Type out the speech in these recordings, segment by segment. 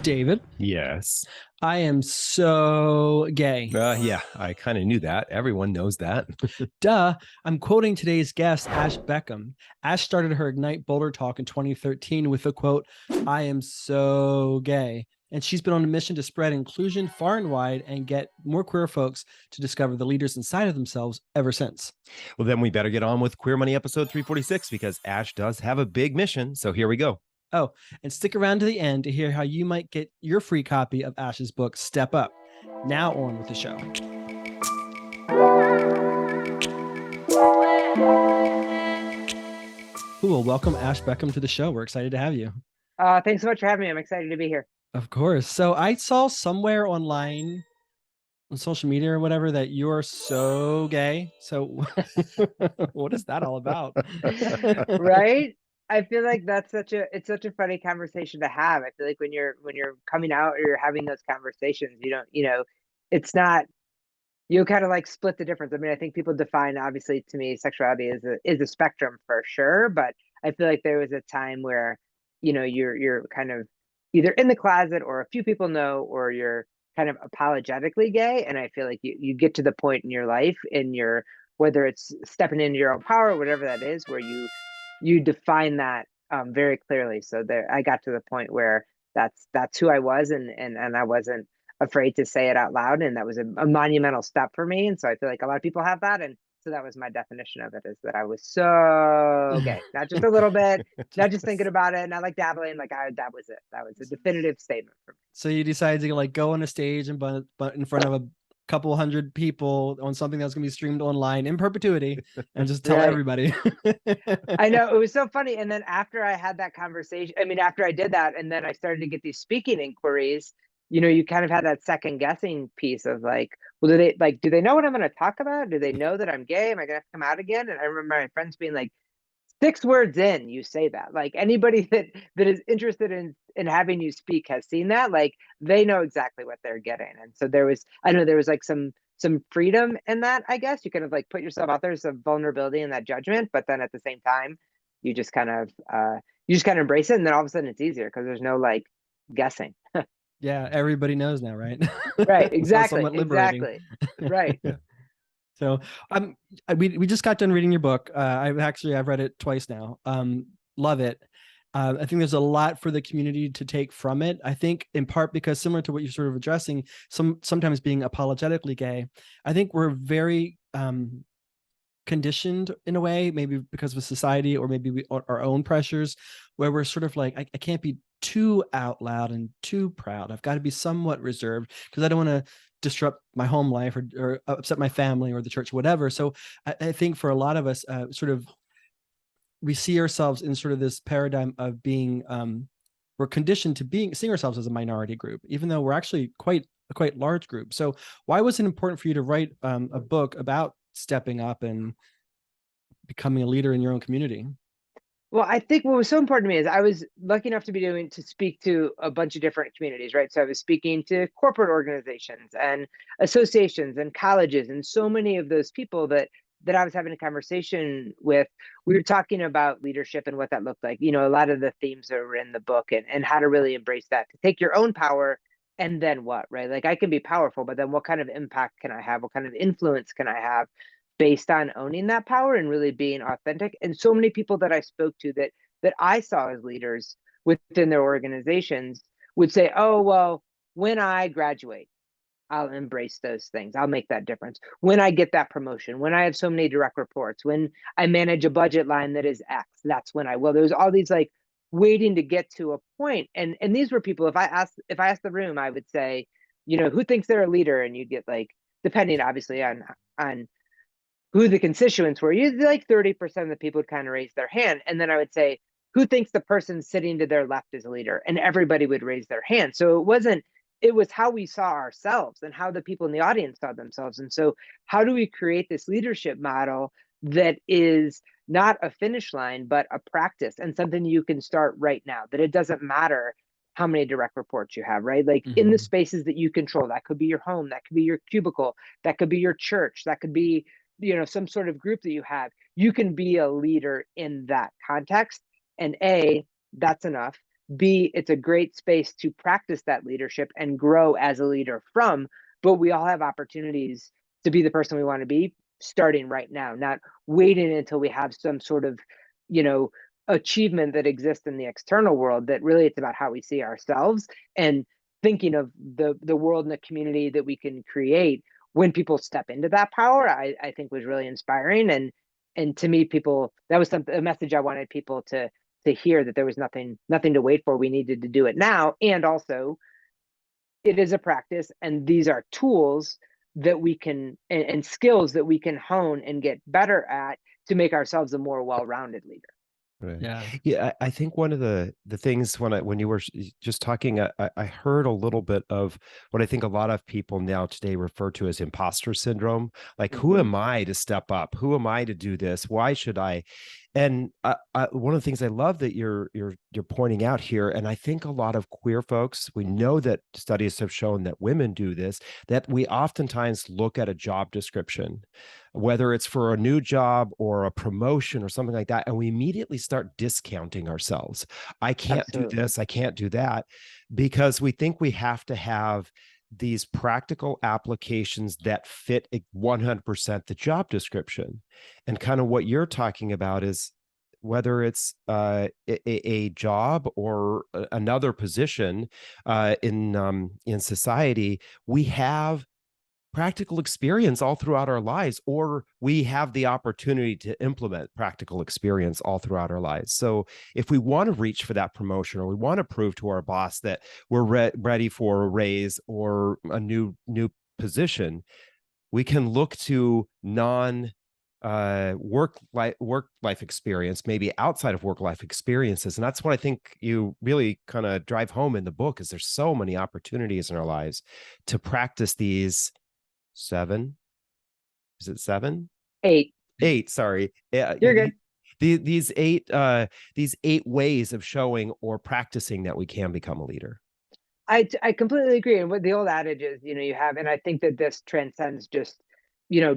David, Yes. I am so gay. Yeah, I kind of knew that. Everyone knows that. Duh. I'm quoting today's guest, Ash Beckham. Ash started her Ignite Boulder talk in 2013 with the quote, I am so gay. And she's been on a mission to spread inclusion far and wide and get more queer folks to discover the leaders inside of themselves ever since. Well, then we better get on with Queer Money episode 346 because Ash does have a big mission. So here we go. Oh, and stick around to the end to hear how you might get your free copy of Ash's book, Step Up. Now on with the show. Cool. Welcome, Ash Beckham, to the show. We're excited to have you. Thanks so much for having me. I'm excited to be here. Of course. So I saw somewhere online on social media or whatever that you're so gay. So what is that all about? Right? I feel like it's such a funny conversation to have. I feel like when you're coming out or you're having those conversations, it's not, you kind of like split the difference. I mean, I think people define, obviously, to me, sexuality is a spectrum for sure, but I feel like there was a time where, you're kind of either in the closet or a few people know, or you're kind of apologetically gay. And I feel like you get to the point in your life, whether it's stepping into your own power or whatever that is, where you define that very clearly. So there, I got to the point where that's who I was, and I wasn't afraid to say it out loud, and that was a monumental step for me. And so I feel like a lot of people have that, and so that was my definition of it, is that I was so gay, not just a little bit, not just thinking about it, not like dabbling, that was it. That was a definitive statement for me. So you decided to like go on a stage and but in front of a couple hundred people on something that's going to be streamed online in perpetuity and just tell everybody. I know, it was so funny. And then after I had that conversation, I mean, after I did that, and then I started to get these speaking inquiries, you kind of had that second guessing piece of like, well, do they know what I'm going to talk about? Do they know that I'm gay? Am I going to have to come out again? And I remember my friends being like, 6 words in, you say that. Like, anybody that is interested in having you speak has seen that. Like, they know exactly what they're getting. And so I know there was like some freedom in that, I guess. You kind of like put yourself out there, some vulnerability in that judgment, but then at the same time, you just kind of embrace it, and then all of a sudden it's easier because there's no like guessing. Yeah, everybody knows now, right? Right, exactly. Exactly. Right. Yeah. So we just got done reading your book. I've read it twice now. Love it. I think there's a lot for the community to take from it. I think in part because, similar to what you're sort of addressing, sometimes being apologetically gay, I think we're very conditioned in a way, maybe because of society or maybe our own pressures, where we're sort of like, I can't be too out loud and too proud. I've got to be somewhat reserved because I don't want to disrupt my home life or upset my family or the church, whatever. So I think for a lot of us, we see ourselves in sort of this paradigm of being, we're conditioned to seeing ourselves as a minority group, even though we're actually a quite large group. So why was it important for you to write a book about stepping up and becoming a leader in your own community? Well, I think what was so important to me is I was lucky enough to speak to a bunch of different communities, right? So I was speaking to corporate organizations and associations and colleges, and so many of those people that I was having a conversation with, we were talking about leadership and what that looked like. A lot of the themes that were in the book, and how to really embrace that, to take your own power, and then what, right? Like, I can be powerful, but then what kind of impact can I have? What kind of influence can I have based on owning that power and really being authentic? And so many people that I spoke to that I saw as leaders within their organizations would say, oh, well, when I graduate, I'll embrace those things. I'll make that difference. When I get that promotion, when I have so many direct reports, when I manage a budget line that is X, that's when I will. There's all these like waiting to get to a point. And these were people, if I asked the room, I would say, who thinks they're a leader? And you'd get like, depending obviously on who the constituents were, usually like 30% of the people would kind of raise their hand. And then I would say, who thinks the person sitting to their left is a leader? And everybody would raise their hand. So it was how we saw ourselves and how the people in the audience saw themselves. And so how do we create this leadership model that is not a finish line, but a practice and something you can start right now, that it doesn't matter how many direct reports you have, right? Like in the spaces that you control, that could be your home, that could be your cubicle, that could be your church, that could be, some sort of group that you have. You can be a leader in that context. And that's enough. B, it's a great space to practice that leadership and grow as a leader from. But we all have opportunities to be the person we want to be starting right now, not waiting until we have some sort of, you know, achievement that exists in the external world. That really it's about how we see ourselves and thinking of the world and the community that we can create when people step into that power. I think was really inspiring. And to me, people, that was a message I wanted people to hear, that there was nothing to wait for. We needed to do it now. And also it is a practice, and these are tools that we can and skills that we can hone and get better at to make ourselves a more well-rounded leader. Right. Yeah. Yeah, I think one of the things when you were just talking, I heard a little bit of what I think a lot of people now today refer to as imposter syndrome. Like, who am I to step up? Who am I to do this? Why should I? And one of the things I love that you're pointing out here, and I think a lot of queer folks, we know that studies have shown that women do this, that we oftentimes look at a job description, whether it's for a new job or a promotion or something like that, and we immediately start discounting ourselves. I can't Absolutely. do this, I can't do that, because we think we have to have these practical applications that fit 100% the job description. And kind of what you're talking about is whether it's a job or another position in society, we have practical experience all throughout our lives, or we have the opportunity to implement practical experience all throughout our lives. So if we want to reach for that promotion, or we want to prove to our boss that we're ready for a raise or a new position, we can look to non work life experience, maybe outside of work life experiences. And that's what I think you really kind of drive home in the book, is there's so many opportunities in our lives to practice these 7, is it 7? 8. 8, sorry. Yeah, You're good. these 8 ways of showing or practicing that we can become a leader. I completely agree. And what the old adage is, you have, and I think that this transcends just,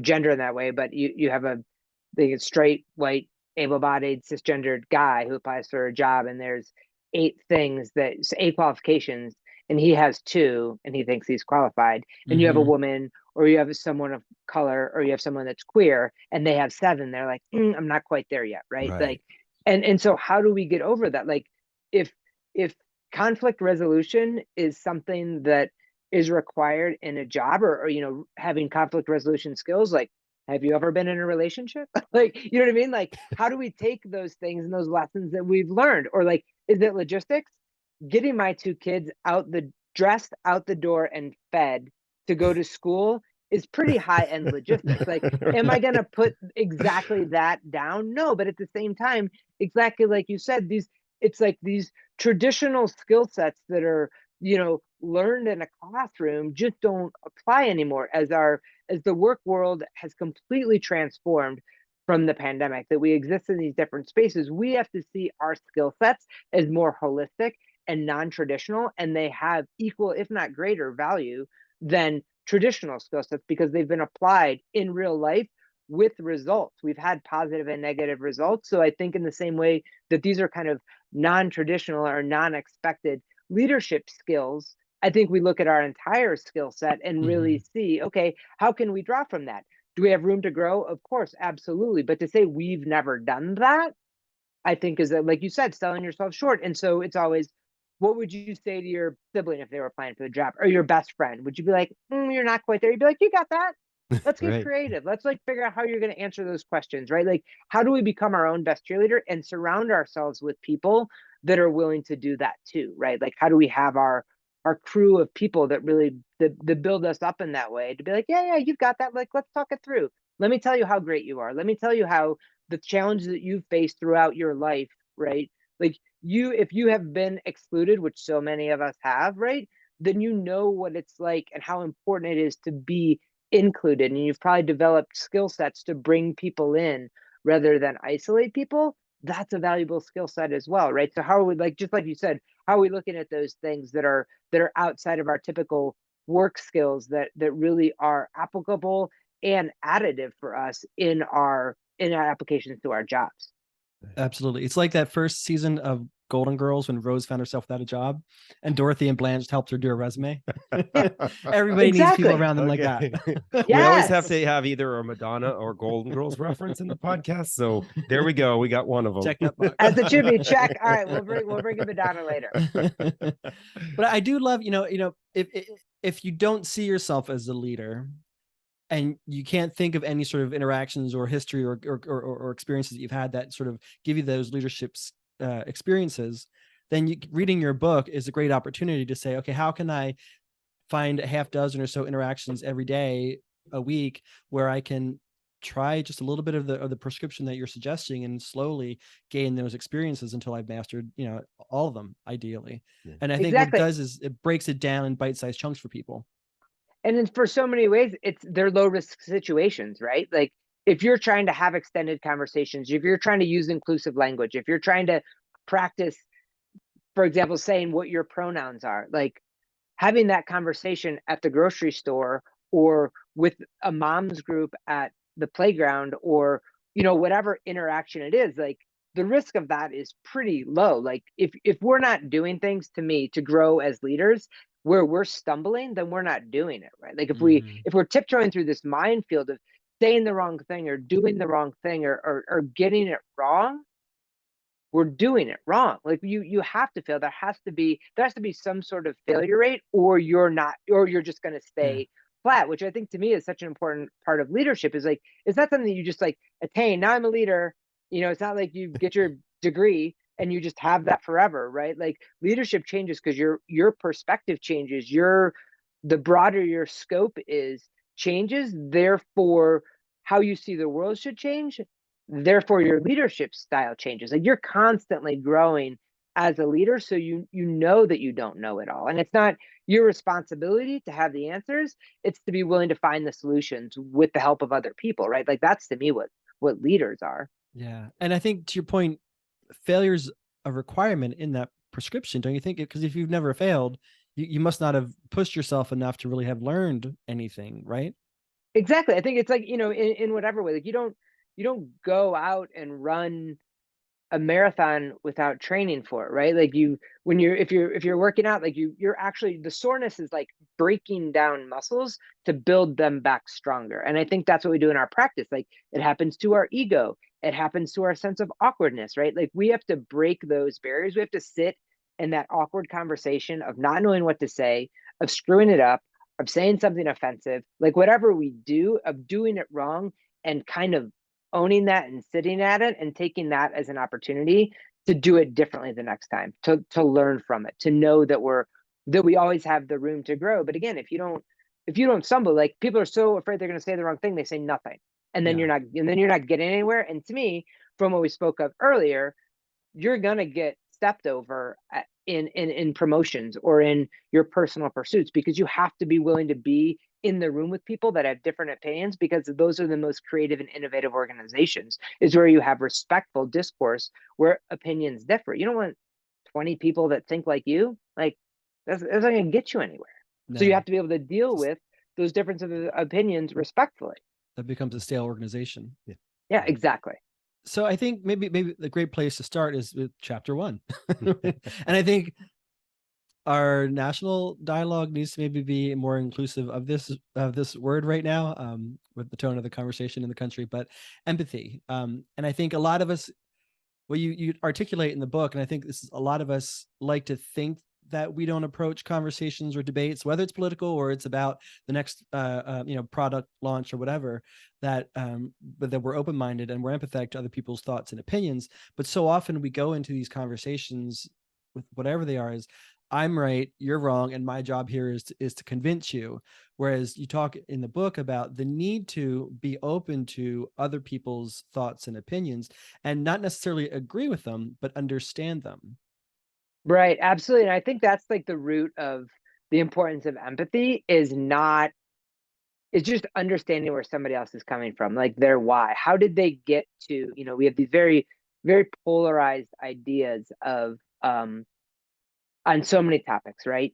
gender in that way, but you have the straight, white, able-bodied, cisgendered guy who applies for a job, and there's 8 qualifications, and he has 2, and he thinks he's qualified. And you have a woman, or you have someone of color, or you have someone that's queer, and they have 7. They're like, I'm not quite there yet, right? Right. Like, and so how do we get over that? Like, if conflict resolution is something that is required in a job, or having conflict resolution skills, like, have you ever been in a relationship? Like, you know what I mean? Like, how do we take those things and those lessons that we've learned? Or like, is it logistics? Getting my 2 kids dressed out the door and fed to go to school is pretty high end logistics. Like, am I going to put exactly that down? No, but at the same time, exactly like you said, it's like these traditional skill sets that are, learned in a classroom just don't apply anymore, as the work world has completely transformed from the pandemic, that we exist in these different spaces. We have to see our skill sets as more holistic and non-traditional, and they have equal, if not greater, value than traditional skill sets, because they've been applied in real life with results. We've had positive and negative results. So I think in the same way that these are kind of non-traditional or non-expected leadership skills, I think we look at our entire skill set and really see, okay, how can we draw from that? Do we have room to grow? Of course, absolutely. But to say we've never done that, I think is that, like you said, selling yourself short. And so it's always, what would you say to your sibling if they were applying for the job, or your best friend? Would you be like, you're not quite there? You'd be like, you got that. Let's get Right. creative. Let's like figure out how you're going to answer those questions, right? Like, how do we become our own best cheerleader and surround ourselves with people that are willing to do that too, right? Like, how do we have our crew of people that really that build us up in that way, to be like, yeah, you've got that. Like, let's talk it through. Let me tell you how great you are. Let me tell you how the challenges that you've faced throughout your life, right? Like, if you have been excluded, which so many of us have, right? Then you know what it's like and how important it is to be included. And you've probably developed skill sets to bring people in rather than isolate people. That's a valuable skill set as well, right? So how are we, like, just like you said, how are we looking at those things that are outside of our typical work skills that really are applicable and additive for us in our applications to our jobs? Absolutely. It's like that first season of Golden Girls when Rose found herself without a job, and Dorothy and Blanche helped her do a resume. Yeah, Everybody needs people exactly. around them like that. We always have Yes. to have either a Madonna or Golden Girls reference in the podcast. So there we go. We got one of them. Check that box. As it should be. Check. All right, we'll bring a Madonna later. But I do love, if you don't see yourself as a leader, and you can't think of any sort of interactions or history or experiences that you've had that sort of give you those leadership experiences, then reading your book is a great opportunity to say, okay, how can I find a half dozen or so interactions every day, a week, where I can try just a little bit of the prescription that you're suggesting and slowly gain those experiences until I've mastered, all of them, ideally. Yeah. And I think what it does is it breaks it down in bite-sized chunks for people. And then for so many ways, they're low risk situations, right? Like if you're trying to have extended conversations, if you're trying to use inclusive language, if you're trying to practice, for example, saying what your pronouns are, like having that conversation at the grocery store or with a mom's group at the playground or, whatever interaction it is, like the risk of that is pretty low. Like if we're not doing things, to me, to grow as leaders, where we're stumbling, then we're not doing it right. Like if we're tiptoeing through this minefield of saying the wrong thing or doing the wrong thing or getting it wrong, we're doing it wrong. Like you have to fail. There has to be some sort of failure rate, or you're just going to stay flat, which I think to me is such an important part of leadership. Is like, it's not something that you just like attain. Now I'm a leader. It's not like you get your degree and you just have that forever, right? Like leadership changes because your perspective changes, the broader your scope is changes, therefore how you see the world should change, therefore your leadership style changes. Like you're constantly growing as a leader, so you know that you don't know it all, and it's not your responsibility to have the answers. It's to be willing to find the solutions with the help of other people, right? Like that's to me what leaders are. Yeah. And I think to your point, failure's a requirement in that prescription, don't you think? Because if you've never failed, you must not have pushed yourself enough to really have learned anything, right? Exactly. I think it's like, in whatever way, like you don't go out and run a marathon without training for it, right? Like if you're working out, like you're actually, the soreness is like breaking down muscles to build them back stronger. And I think that's what we do in our practice. Like it happens to our ego, it happens to our sense of awkwardness, right? Like we have to break those barriers. We have to sit in that awkward conversation of not knowing what to say, of screwing it up, of saying something offensive, like whatever we do, of doing it wrong, and kind of owning that and sitting at it and taking that as an opportunity to do it differently the next time, to learn from it, to know that we always have the room to grow. But again, if you don't stumble, like people are so afraid they're going to say the wrong thing, they say nothing, and then you're not getting anywhere. And to me, from what we spoke of earlier, you're going to get stepped over in promotions or in your personal pursuits, because you have to be willing to be in the room with people that have different opinions, because those are the most creative and innovative organizations, is where you have respectful discourse where opinions differ. You don't want 20 people that think like you. Like that's not going to get you anywhere. No. So you have to be able to deal with those differences of opinions respectfully. That becomes a stale organization. Yeah, exactly. So I think maybe the great place to start is with chapter 1. And I think our national dialogue needs to maybe be more inclusive of this word right now, with the tone of the conversation in the country, but empathy. And I think a lot of us, what you articulate in the book, and I think this is, a lot of us like to think that we don't approach conversations or debates, whether it's political or it's about the next product launch or whatever, that but that we're open-minded and we're empathetic to other people's thoughts and opinions. But so often we go into these conversations with whatever they are, is I'm right, you're wrong, and my job here is to convince you. Whereas you talk in the book about the need to be open to other people's thoughts and opinions and not necessarily agree with them, but understand them. Right, absolutely. And I think that's like the root of the importance of empathy, is just understanding where somebody else is coming from, like their why. How did they get to, we have these very, very polarized ideas of on so many topics, right?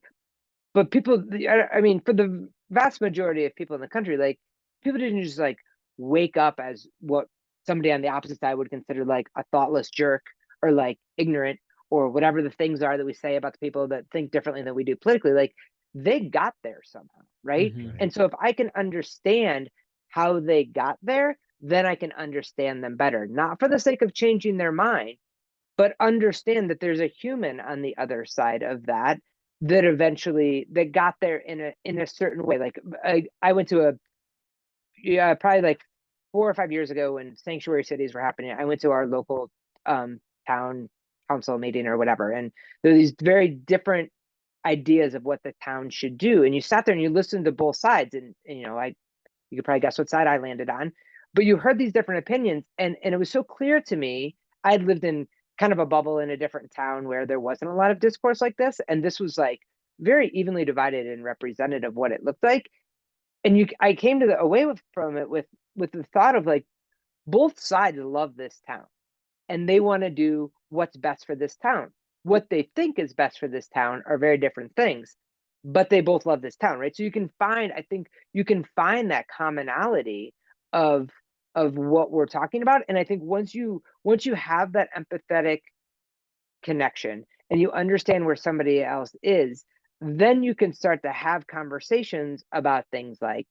But people, I mean, for the vast majority of people in the country, like people didn't just like wake up as what somebody on the opposite side would consider like a thoughtless jerk or like ignorant or whatever the things are that we say about the people that think differently than we do politically, like they got there somehow, right? Mhm. And so if I can understand how they got there, then I can understand them better, not for the sake of changing their mind, but understand that there's a human on the other side of that that eventually that got there in a certain way. Like I went to probably like 4 or 5 years ago when sanctuary cities were happening. I went to our local town council meeting or whatever, and there are these very different ideas of what the town should do. And you sat there and you listened to both sides, and you could probably guess what side I landed on, but you heard these different opinions, and it was so clear to me. I had lived in kind of a bubble in a different town where there wasn't a lot of discourse like this, and this was like very evenly divided and representative of what it looked like. And I came to the away from it with the thought of like both sides love this town and they want to do what's best for this town. What they think is best for this town are very different things, but they both love this town, right? So I think you can find that commonality of what we're talking about. And I think once you have that empathetic connection and you understand where somebody else is, then you can start to have conversations about things like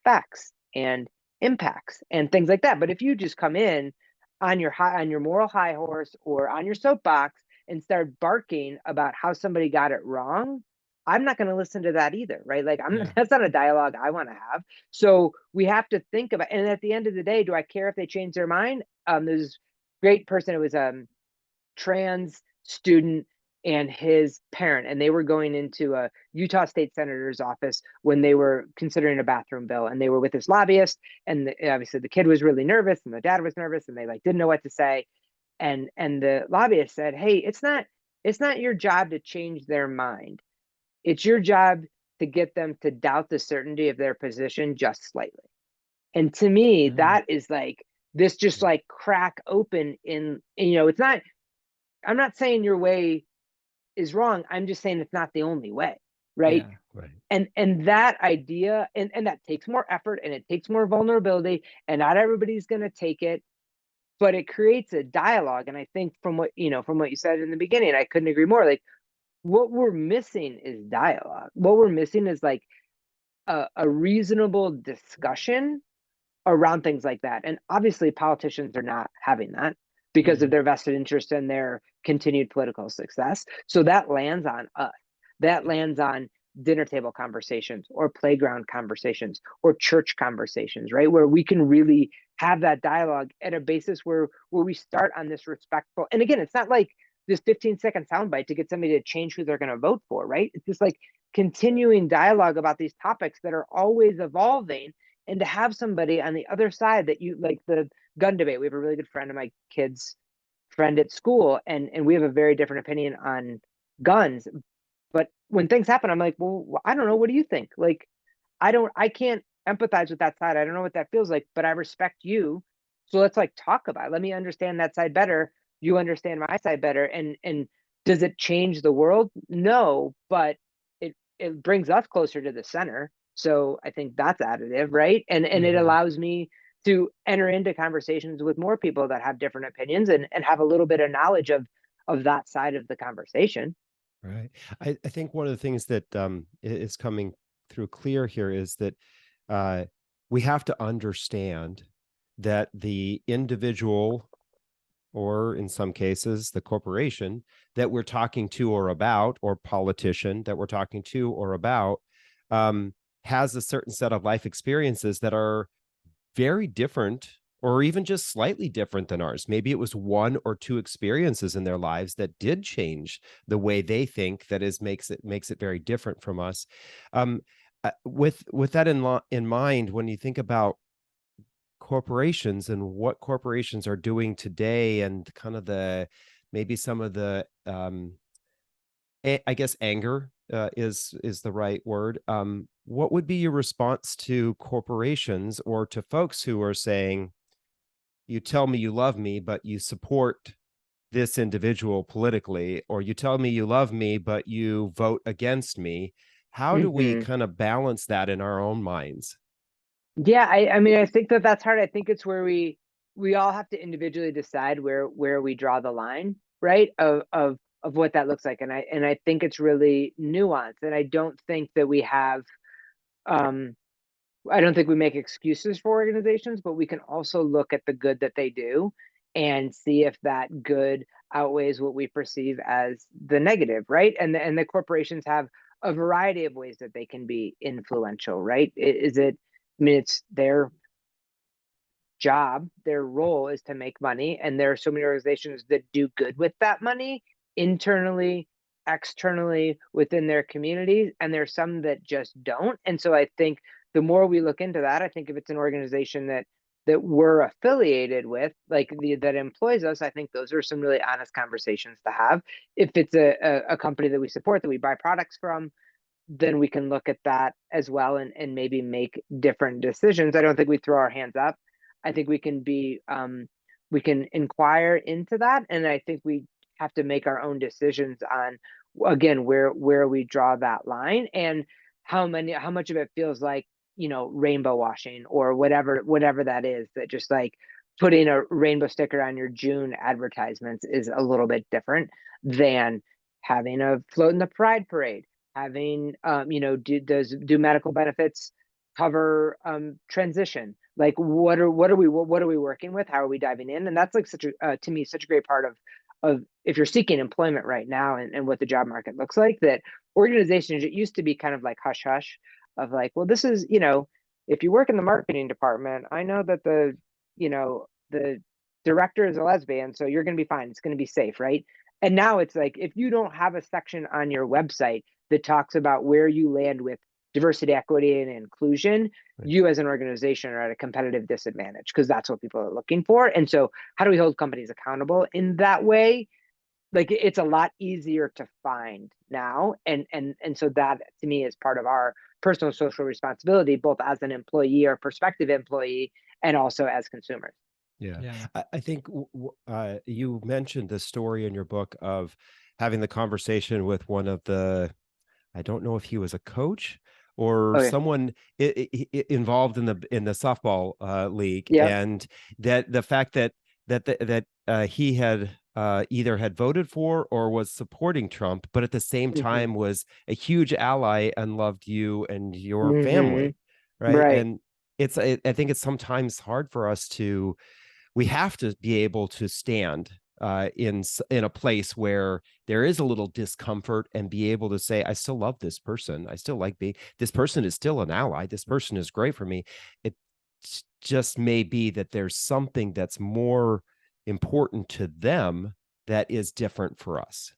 facts and impacts and things like that. But if you just come in on your moral high horse or on your soapbox and start barking about how somebody got it wrong, I'm not going to listen to that either, right? Like that's not a dialogue I want to have. So we have to think about, and at the end of the day, do I care if they change their mind? There's a great person. It was trans student and his parent, and they were going into a Utah state senator's office when they were considering a bathroom bill, and they were with this lobbyist, and obviously the kid was really nervous and the dad was nervous and they like didn't know what to say, and the lobbyist said, hey, it's not your job to change their mind, it's your job to get them to doubt the certainty of their position just slightly. And to me, that is like this just like crack open in, it's not, I'm not saying your way is wrong. I'm just saying it's not the only way, right? Yeah. Right. And that idea, and that takes more effort and it takes more vulnerability, and not everybody's going to take it, but it creates a dialogue. And I think from what you said in the beginning, I couldn't agree more. Like what we're missing is dialogue. What we're missing is like a reasonable discussion around things like that. And obviously politicians are not having that because of their vested interest in their continued political success. So that lands on us. That lands on dinner table conversations or playground conversations or church conversations, right? Where we can really have that dialogue at a basis where we start on this respectful. And again, it's not like this 15-second soundbite to get somebody to change who they're going to vote for, right? It's just like continuing dialogue about these topics that are always evolving, and to have somebody on the other side that you like. The gun debate, we have a really good friend of my kids' friend at school, and we have a very different opinion on guns, but when things happen, I'm like, well, I don't know, what do you think? Like I can't empathize with that side, I don't know what that feels like, but I respect you, so let's like talk about it. Let me understand that side better, you understand my side better. And does it change the world? No, but it brings us closer to the center. So I think that's additive, right? And it allows me to enter into conversations with more people that have different opinions and have a little bit of knowledge of that side of the conversation. Right. I think one of the things that is coming through clear here is that we have to understand that the individual, or in some cases, the corporation that we're talking to or about, or politician that we're talking to or about, has a certain set of life experiences that are very different, or even just slightly different than ours. Maybe it was one or two experiences in their lives that did change the way they think, that is makes it very different from us. With that in mind, when you think about corporations and what corporations are doing today, and kind of maybe some of the I guess anger is the right word. What would be your response to corporations or to folks who are saying, you tell me you love me, but you support this individual politically, or you tell me you love me, but you vote against me? How do we kind of balance that in our own minds? Yeah, I mean, I think that's hard. I think it's where we all have to individually decide where we draw the line. right? Of what that looks like. And I think it's really nuanced. And I don't think that we have, I don't think we make excuses for organizations, but we can also look at the good that they do and see if that good outweighs what we perceive as the negative, right? And the corporations have a variety of ways that they can be influential, right? Is it, I mean, it's their job, their role is to make money, and there are so many organizations that do good with that money internally, externally, within their communities, and there's some that just don't. And so I think the more we look into that, I think if it's an organization that we're affiliated with, like that employs us, I think those are some really honest conversations to have. If it's a company that we support, that we buy products from, then we can look at that as well, and maybe make different decisions. I don't think we throw our hands up. I think we can inquire into that, and I think we have to make our own decisions on, again, where we draw that line, and how much of it feels like, rainbow washing or whatever that is, that just like putting a rainbow sticker on your June advertisements is a little bit different than having a float in the pride parade, having do medical benefits cover transition, like what are we working with, how are we diving in? And that's like such a to me such a great part of if you're seeking employment right now, and what the job market looks like, that organizations, it used to be kind of like hush hush of like, well, this is, if you work in the marketing department, I know that the director is a lesbian, so you're going to be fine, it's going to be safe, right? And now it's like, if you don't have a section on your website that talks about where you land with diversity, equity, and inclusion, Right. you as an organization are at a competitive disadvantage, because that's what people are looking for. And so how do we hold companies accountable in that way? Like, it's a lot easier to find now. And so that to me is part of our personal social responsibility, both as an employee or prospective employee, and also as consumers. Yeah. Yeah. I think you mentioned the story in your book of having the conversation with one of the, I don't know if he was a coach or Okay. someone involved in the softball league, Yep. and that the fact that he had either had voted for or was supporting Trump, but at the same Mm-hmm. time was a huge ally and loved you and your Mm-hmm. family, right? Right. And I think it's sometimes hard for us to, we have to be able to stand in a place where there is a little discomfort and be able to say, I still love this person, I still like being, this person is still an ally, this person is great for me. It just may be that there's something that's more important to them that is different for us.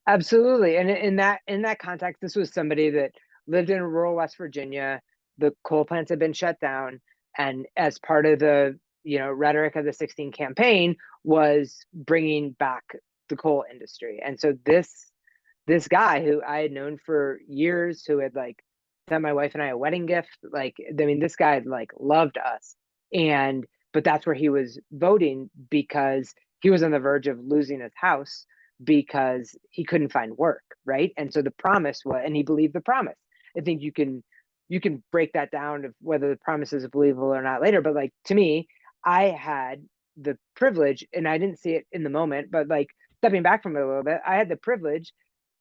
Absolutely. And in that context, this was somebody that lived in rural West Virginia. The coal plants had been shut down, and as part of the rhetoric of the 16 campaign was bringing back the coal industry. And so this guy who I had known for years, who had like sent my wife and I a wedding gift, like, I mean, this guy like loved us, and but that's where he was voting, because he was on the verge of losing his house because he couldn't find work, right? And so the promise was, and he believed the promise. I think you can break that down to whether the promise is believable or not later, but like, to me, I had the privilege, and I didn't see it in the moment, but like stepping back from it a little bit, I had the privilege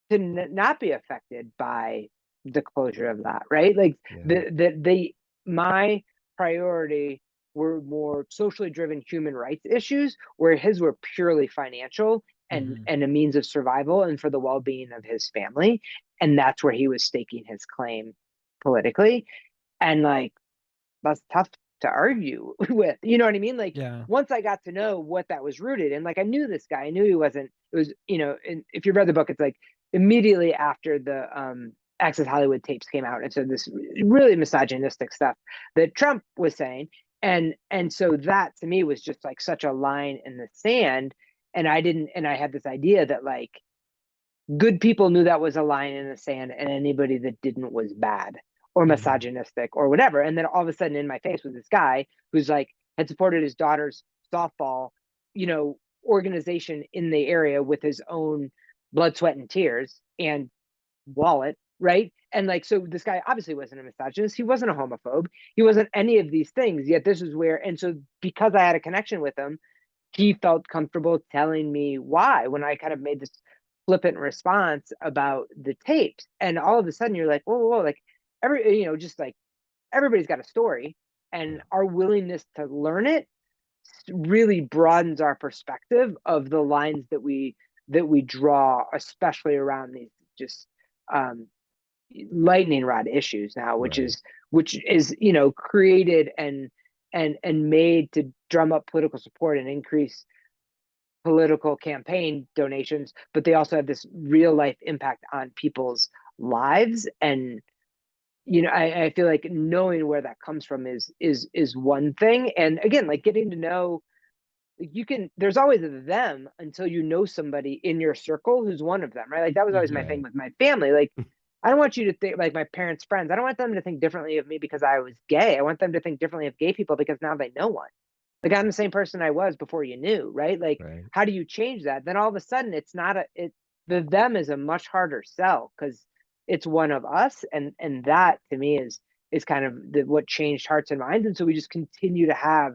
to not be affected by the closure of that, right? Like, Yeah. the my priority were more socially driven human rights issues, where his were purely financial, and Mhm. a means of survival and for the well-being of his family. And that's where he was staking his claim politically. And like, that's tough to argue with, you know what I mean? Like, Yeah. once I got to know what that was rooted in, like, I knew this guy, I knew he wasn't, it was, and if you read the book, it's like immediately after the Access Hollywood tapes came out. And so this really misogynistic stuff that Trump was saying. And so that to me was just like such a line in the sand. And I had this idea that like good people knew that was a line in the sand, and anybody that didn't was bad or Mhm. misogynistic or whatever. And then all of a sudden in my face was this guy who's like had supported his daughter's softball, organization in the area with his own blood, sweat, and tears and wallet, right? And like, so this guy obviously wasn't a misogynist, he wasn't a homophobe, he wasn't any of these things, yet this is where, and so because I had a connection with him, he felt comfortable telling me why when I kind of made this flippant response about the tapes. And all of a sudden you're like, whoa, whoa, whoa, like just like everybody's got a story, Yeah. and our willingness to learn it really broadens our perspective of the lines that we draw, especially around these just um, lightning rod issues now, which Right. is created and made to drum up political support and increase political campaign donations, but they also have this real life impact on people's lives. And I feel like knowing where that comes from is one thing. And again, like getting to know, there's always a them until you know somebody in your circle who's one of them, right? Like that was always my thing Right. with my family. Like I don't want you to think, like my parents' friends, I don't want them to think differently of me because I was gay. I want them to think differently of gay people because now they know one. Like I'm the same person I was before you knew, right? Like Right. how do you change that? Then all of a sudden it's not the them is a much harder sell because it's one of us. And that to me is kind of what changed hearts and minds. And so we just continue to have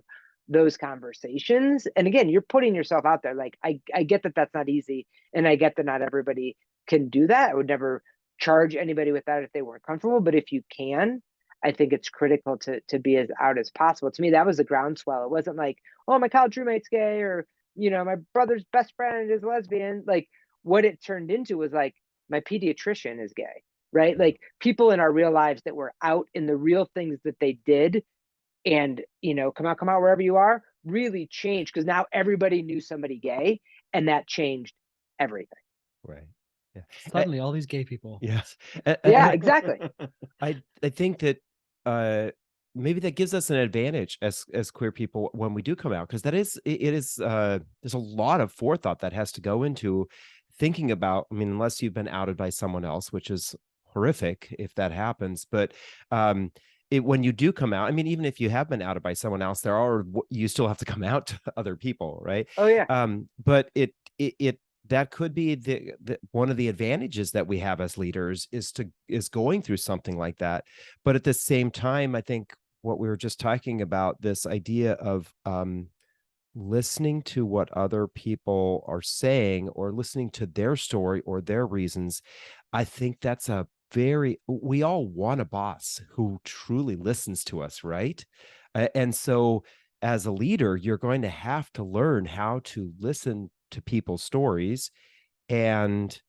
those conversations. And again, you're putting yourself out there. Like I get that that's not easy, and I get that not everybody can do that. I would never charge anybody with that if they weren't comfortable, but if you can, I think it's critical to be as out as possible. To me, that was a groundswell. It wasn't like, oh, my college roommate's gay, or my brother's best friend is lesbian. Like what it turned into was like my pediatrician is gay, right? Like people in our real lives that were out in the real things that they did, and come out wherever you are, really changed because now everybody knew somebody gay, and that changed everything. Right. Yeah. Suddenly, all these gay people. Yes. Yeah, exactly. I think that maybe that gives us an advantage as queer people when we do come out, because it is there's a lot of forethought that has to go into thinking about. I mean, unless you've been outed by someone else, which is horrific if that happens, but when you do come out, I mean, even if you have been outed by someone else, you still have to come out to other people, right? Oh yeah. But it that could be the one of the advantages that we have as leaders is going through something like that. But at the same time, I think what we were just talking about, this idea of listening to what other people are saying, or listening to their story or their reasons, I think that's we all want a boss who truly listens to us, right? And so as a leader, you're going to have to learn how to listen to people's stories and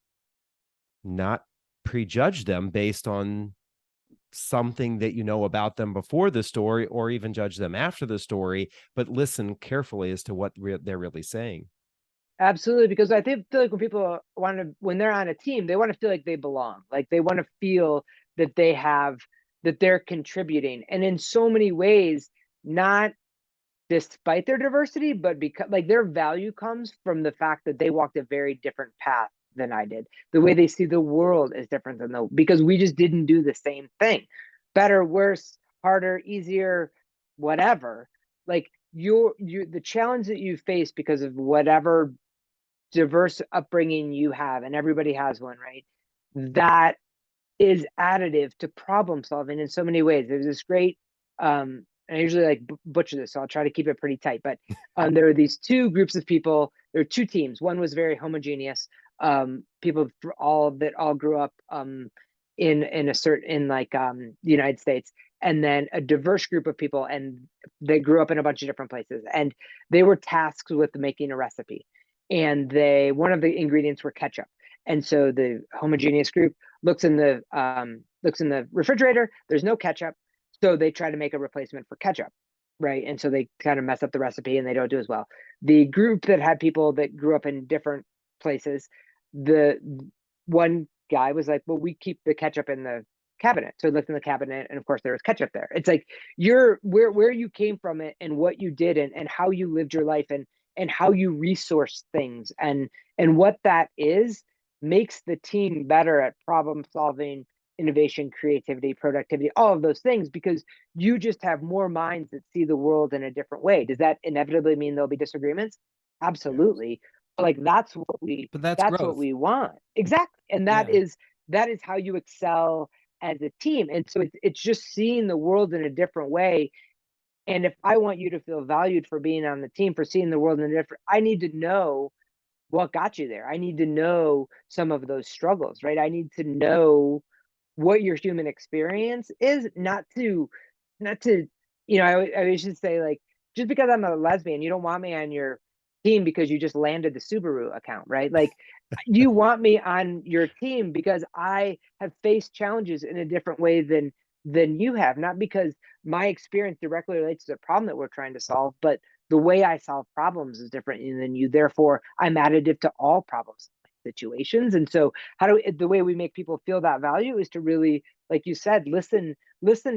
not prejudge them based on something that you know about them before the story, or even judge them after the story, but listen carefully as to what they're really saying. Absolutely, because I feel like when people when they're on a team, they want to feel like they belong. Like they want to feel that that they're contributing. And in so many ways, not despite their diversity, but because like their value comes from the fact that they walked a very different path than I did. The way they see the world is different because we just didn't do the same thing. Better, worse, harder, easier, whatever. Like the challenge that you face because of whatever diverse upbringing you have, and everybody has one, right? That is additive to problem solving in so many ways. There's this great, and I usually like butcher this, so I'll try to keep it pretty tight. But there are these two groups of people. There are two teams. One was very homogeneous, people that all grew up in the United States, and then a diverse group of people, and they grew up in a bunch of different places, and they were tasked with making a recipe, and one of the ingredients were ketchup. And so the homogeneous group looks in the refrigerator. There's no ketchup, so they try to make a replacement for ketchup, right? And so they kind of mess up the recipe, and they don't do as well. The group that had people that grew up in different places, the one guy was like, "Well, we keep the ketchup in the cabinet." So he looked in the cabinet, and of course there was ketchup there. It's like where you came from it, and what you did, and how you lived your life, and how you resource things, and what that is makes the team better at problem solving, innovation, creativity, productivity, all of those things, because you just have more minds that see the world in a different way. Does that inevitably mean there'll be disagreements? Yes. Absolutely. But like But that's that's what growth. we want. Exactly. And Yeah. that is how you excel as a team. And so it's just seeing the world in a different way. And if I want you to feel valued for being on the team, for seeing the world in a different, I need to know what got you there. I need to know some of those struggles, right? I need to know what your human experience is, not to, I always should say, like, just because I'm a lesbian, you don't want me on your team because you just landed the Subaru account, right? Like, you want me on your team because I have faced challenges in a different way than you have, not because my experience directly relates to the problem that we're trying to solve, but the way I solve problems is different than you. Therefore, I'm additive to all problems situations. And so the way we make people feel that value is to really, like you said, listen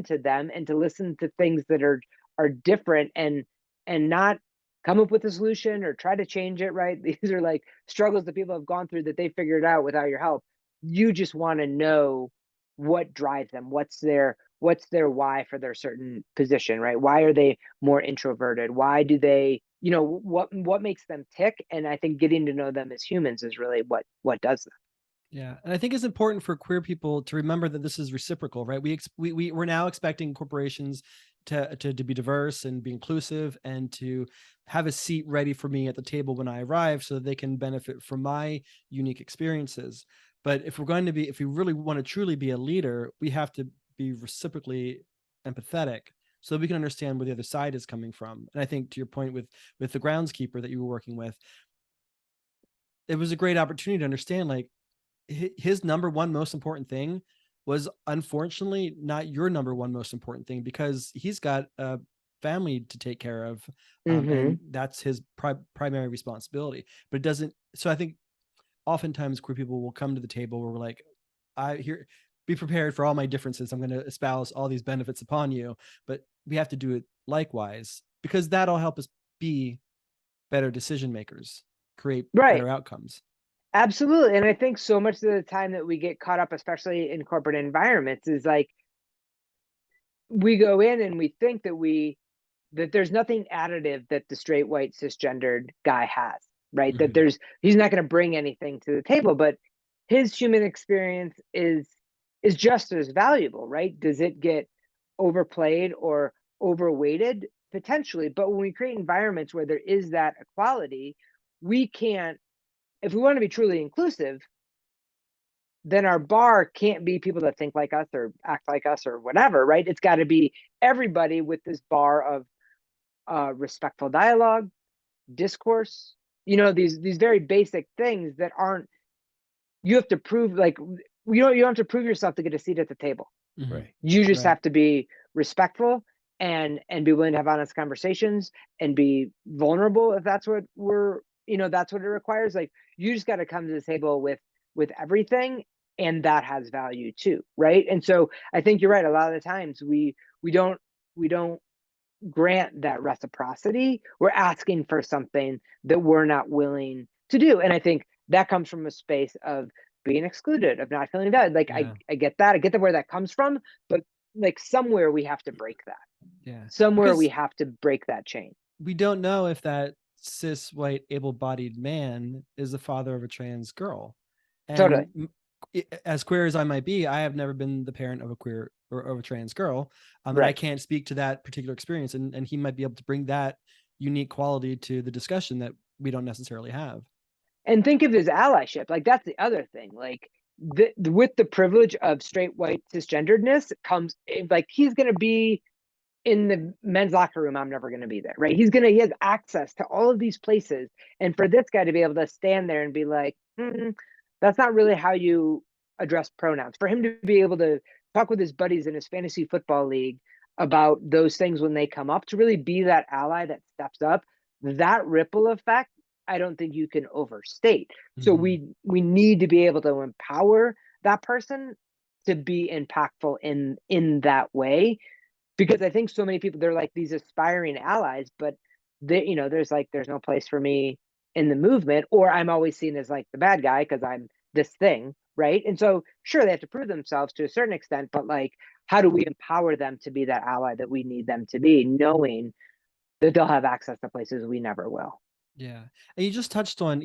to them, and to listen to things that are different, and not come up with a solution or try to change it, right? These are like struggles that people have gone through that they figured out without your help. You just want to know what drives them, what's their why for their certain position, right? Why are they more introverted? Why do they, what makes them tick? And I think getting to know them as humans is really what does that. Yeah, and I think it's important for queer people to remember that this is reciprocal, right? We're now expecting corporations to be diverse and be inclusive, and to have a seat ready for me at the table when I arrive, so that they can benefit from my unique experiences. But if we really want to truly be a leader, we have to be reciprocally empathetic, so that we can understand where the other side is coming from. And I think, to your point with the groundskeeper that you were working with, it was a great opportunity to understand, like, his number one most important thing was unfortunately not your number one most important thing, because he's got a family to take care of, Mm-hmm. and that's his primary responsibility. But it doesn't. So I think oftentimes queer people will come to the table where we're like, I here be prepared for all my differences. I'm going to espouse all these benefits upon you, but we have to do it likewise, because that'll help us be better decision makers, create Right. better outcomes. Absolutely. And I think so much of the time that we get caught up, especially in corporate environments, is like, we go in and we think that there's nothing additive that the straight white cisgendered guy has, right? That Mhm. he's not going to bring anything to the table, but his human experience is just as valuable, right? Does it get overplayed or overweighted? Potentially. But when we create environments where there is that equality, we can't, if we want to be truly inclusive, then our bar can't be people that think like us or act like us or whatever, right? It's got to be everybody with this bar of respectful dialogue, discourse, these very basic things that aren't, you have to prove, like, you don't have to prove yourself to get a seat at the table. Mhm. Right. You just Right. have to be respectful, and be willing to have honest conversations, and be vulnerable if that's what that's what it requires. Like, you just got to come to the table with everything, and that has value too, right? And so I think you're right. A lot of the times we don't grant that reciprocity. We're asking for something that we're not willing to do. And I think that comes from a space of being excluded, of not feeling valid. Like, I, Yeah. I get that. I get that where that comes from, but like, somewhere we have to break that. Yeah. Somewhere we Because have to break that chain. we don't know if that cis white able-bodied man is the father of a trans girl. Totally. And as queer as I might be, I have never been the parent of a queer or of a trans girl. And I Right. can't speak to that particular experience. And he might be able to bring that unique quality to the discussion that we don't necessarily have. And think of his allyship. Like, that's the other thing. Like, with the privilege of straight white cisgenderedness comes, like, he's going to be in the men's locker room. I'm never going to be there, right? He has access to all of these places. And for this guy to be able to stand there and be like, that's not really how you address pronouns. For him to be able to talk with his buddies in his fantasy football league about those things when they come up, to really be that ally that steps up, that ripple effect, I don't think you can overstate. So Mhm. we need to be able to empower that person to be impactful in that way, because I think so many people, they're like these aspiring allies, but there's no place for me in the movement, or I'm always seen as like the bad guy because I'm this thing, right? And so sure, they have to prove themselves to a certain extent, but like, how do we empower them to be that ally that we need them to be, knowing that they'll have access to places we never will? Yeah. And you just touched on,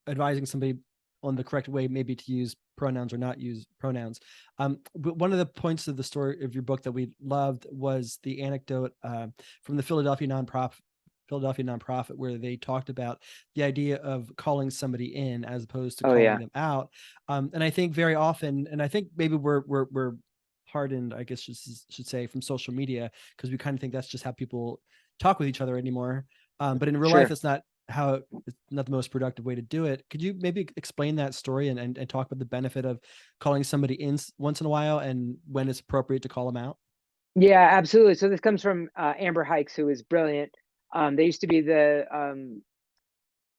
advising somebody on the correct way, maybe to use pronouns or not use pronouns. But one of the points of the story of your book that we loved was the anecdote from the Philadelphia nonprofit where they talked about the idea of calling somebody in as opposed to calling them out. And I think very often, and I think maybe we're hardened, I guess should say, from social media, because we kind of think that's just how people talk with each other anymore. But in real life, it's not the most productive way to do it. Could you maybe explain that story and talk about the benefit of calling somebody in once in a while and when it's appropriate to call them out? Yeah, absolutely. So this comes from Amber Hikes, who is brilliant. They used to be the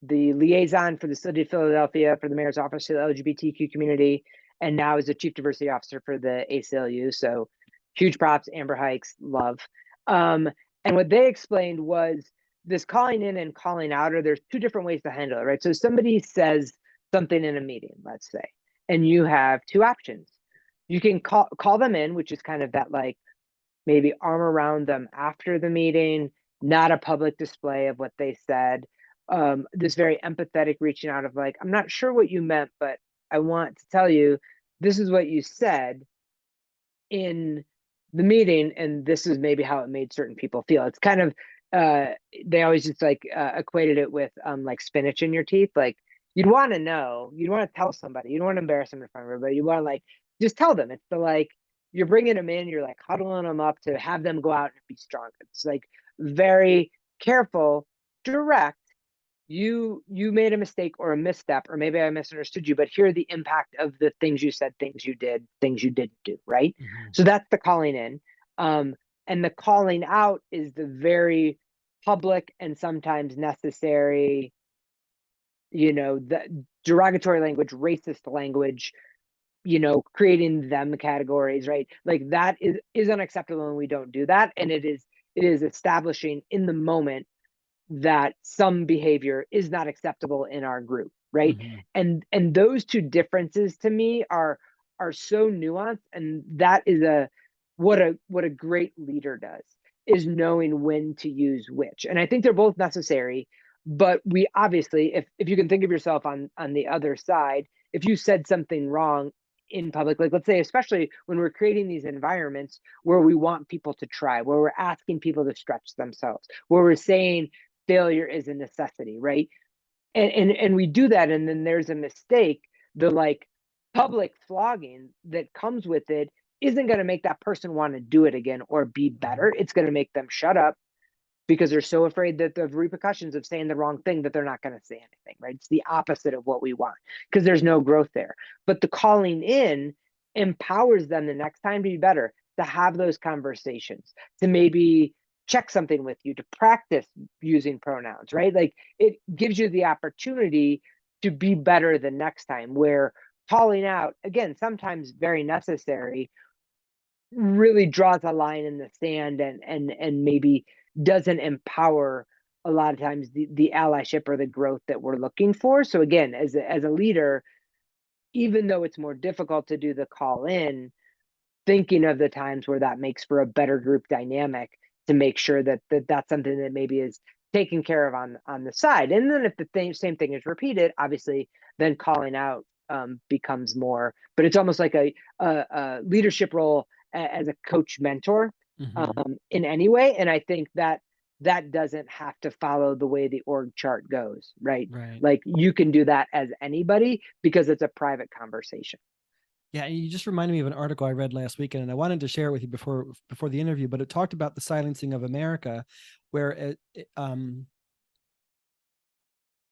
liaison for the city of Philadelphia for the mayor's office to the LGBTQ community, and now is the chief diversity officer for the ACLU. So huge props, Amber Hikes, love. And what they explained was this calling in and calling out, or there's two different ways to handle it, right? So somebody says something in a meeting, let's say, and you have two options. You can call them in, which is kind of that like maybe arm around them after the meeting, not a public display of what they said. This very empathetic reaching out of like, I'm not sure what you meant, but I want to tell you, this is what you said in the meeting, and this is maybe how it made certain people feel. It's kind of, they always just like equated it with like spinach in your teeth. Like you'd want to know, you'd want to tell somebody, you don't want to embarrass them in front of everybody. You want to like, just tell them. It's the like, you're bringing them in, you're like huddling them up to have them go out and be stronger. It's like very careful, direct. You made a mistake or a misstep, or maybe I misunderstood you, but here are the impact of the things you said, things you did, things you didn't do, right? So that's the calling in. And the calling out is the very public and sometimes necessary, the derogatory language, racist language, creating them categories, right? Like that is unacceptable, and we don't do that. And it is establishing in the moment that some behavior is not acceptable in our group, right? And those two differences to me are so nuanced, and that is what a great leader does, is knowing when to use which. And I think they're both necessary, but we obviously, if you can think of yourself on the other side, if you said something wrong in public, like let's say, especially when we're creating these environments where we want people to try, where we're asking people to stretch themselves, where we're saying failure is a necessity, right? And we do that, and then there's a mistake, the like public flogging that comes with it isn't going to make that person want to do it again or be better. It's going to make them shut up because they're so afraid that the repercussions of saying the wrong thing that they're not going to say anything, right? It's the opposite of what we want because there's no growth there. But the calling in empowers them the next time to be better, to have those conversations, to maybe check something with you, to practice using pronouns, right? Like it gives you the opportunity to be better the next time, where calling out, again, sometimes very necessary, really draws a line in the sand and maybe doesn't empower a lot of times the allyship or the growth that we're looking for. So again, as a leader, even though it's more difficult to do the call in, thinking of the times where that makes for a better group dynamic, to make sure that that's something that maybe is taken care of on the side. And then if the same thing is repeated, obviously then calling out becomes more, but it's almost like a leadership role as a coach mentor in any way. And I think that doesn't have to follow the way the org chart goes, right? Like you can do that as anybody because it's a private conversation. Yeah, you just reminded me of an article I read last weekend, and I wanted to share it with you before the interview, but it talked about the silencing of America, where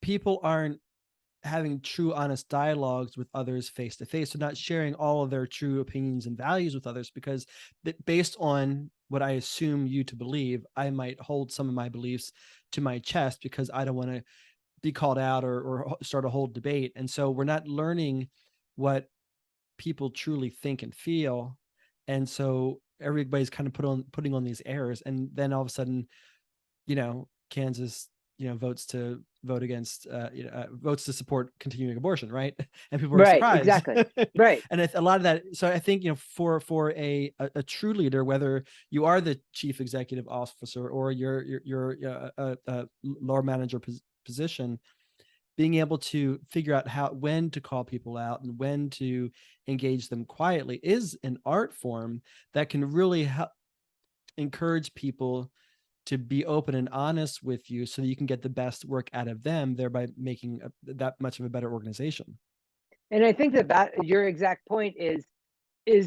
people aren't having true, honest dialogues with others face to face. So not sharing all of their true opinions and values with others, because based on what I assume you to believe, I might hold some of my beliefs to my chest because I don't want to be called out or start a whole debate. And so we're not learning what people truly think and feel. And so everybody's kind of putting on these errors. And then all of a sudden, Kansas, votes to support continuing abortion, right? And people are surprised. Exactly. Right. And a lot of that. So I think, for a true leader, whether you are the chief executive officer or you're a lower manager position, being able to figure out when to call people out and when to engage them quietly is an art form that can really help encourage people to be open and honest with you so that you can get the best work out of them, thereby making that much of a better organization. And I think that your exact point is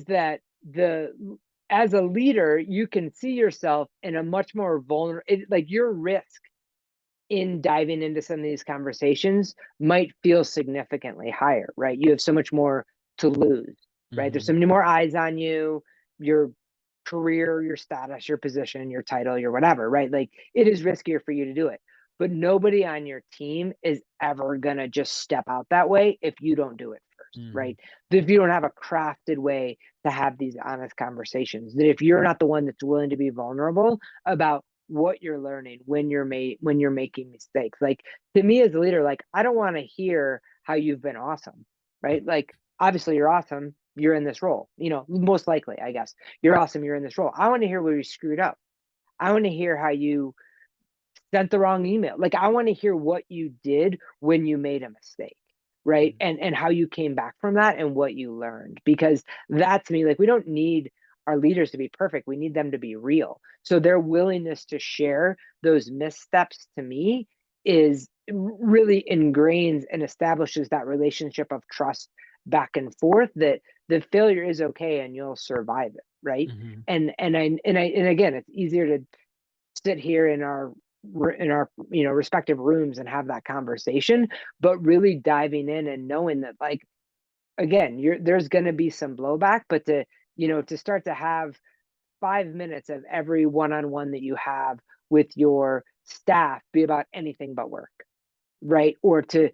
that as a leader, you can see yourself in a much more vulnerable, like your risk in diving into some of these conversations might feel significantly higher, right? You have so much more to lose, right? There's so many more eyes on you, your career, your status, your position, your title, your whatever, right? Like it is riskier for you to do it. But nobody on your team is ever going to just step out that way if you don't do it first, right? If you don't have a crafted way to have these honest conversations, that if you're not the one that's willing to be vulnerable about what you're learning when you're making mistakes. Like to me as a leader, like I don't want to hear how you've been awesome, right? Like obviously you're awesome, you're in this role, you know, most likely, I guess. You're awesome, you're in this role. I want to hear where you screwed up. I want to hear how you sent the wrong email. Like I want to hear what you did when you made a mistake, right? And how you came back from that and what you learned. Because that to me, like we don't need our leaders to be perfect. We need them to be real. So their willingness to share those missteps to me is really ingrains and establishes that relationship of trust back and forth, that the failure is okay and you'll survive it, right? And again, it's easier to sit here in our respective rooms and have that conversation, but really diving in and knowing that, like, again, there's going to be some blowback, but to start to have 5 minutes of every one-on-one that you have with your staff be about anything but work, right? Or to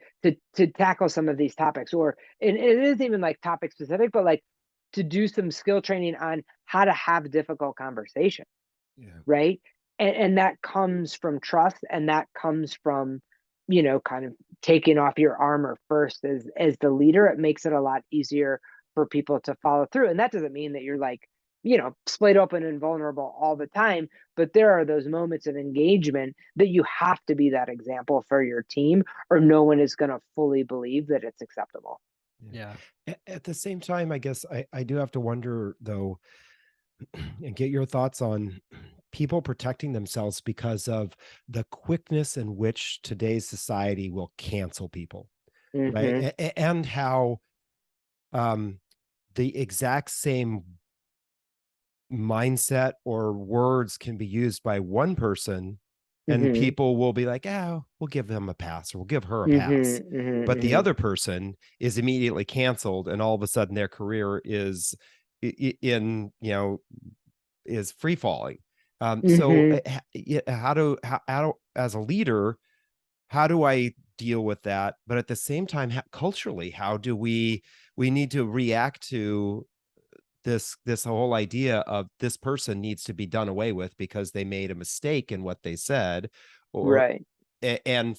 tackle some of these topics, or and it isn't even like topic specific, but like to do some skill training on how to have difficult conversation, right? And that comes from trust, and that comes from kind of taking off your armor first as the leader. It makes it a lot easier for people to follow through, and that doesn't mean that you're like splayed open and vulnerable all the time, but there are those moments of engagement that you have to be that example for your team, or no one is going to fully believe that it's acceptable. Yeah. At the same time, I guess I do have to wonder though, and get your thoughts on people protecting themselves because of the quickness in which today's society will cancel people, right? And how the exact same mindset or words can be used by one person and people will be like, oh, we'll give them a pass, or we'll give her a pass. But the other person is immediately canceled, and all of a sudden their career is is free falling. So how as a leader, how do I deal with that? But at the same time, culturally, how do we need to react to this whole idea of this person needs to be done away with because they made a mistake in what they said, or Right. and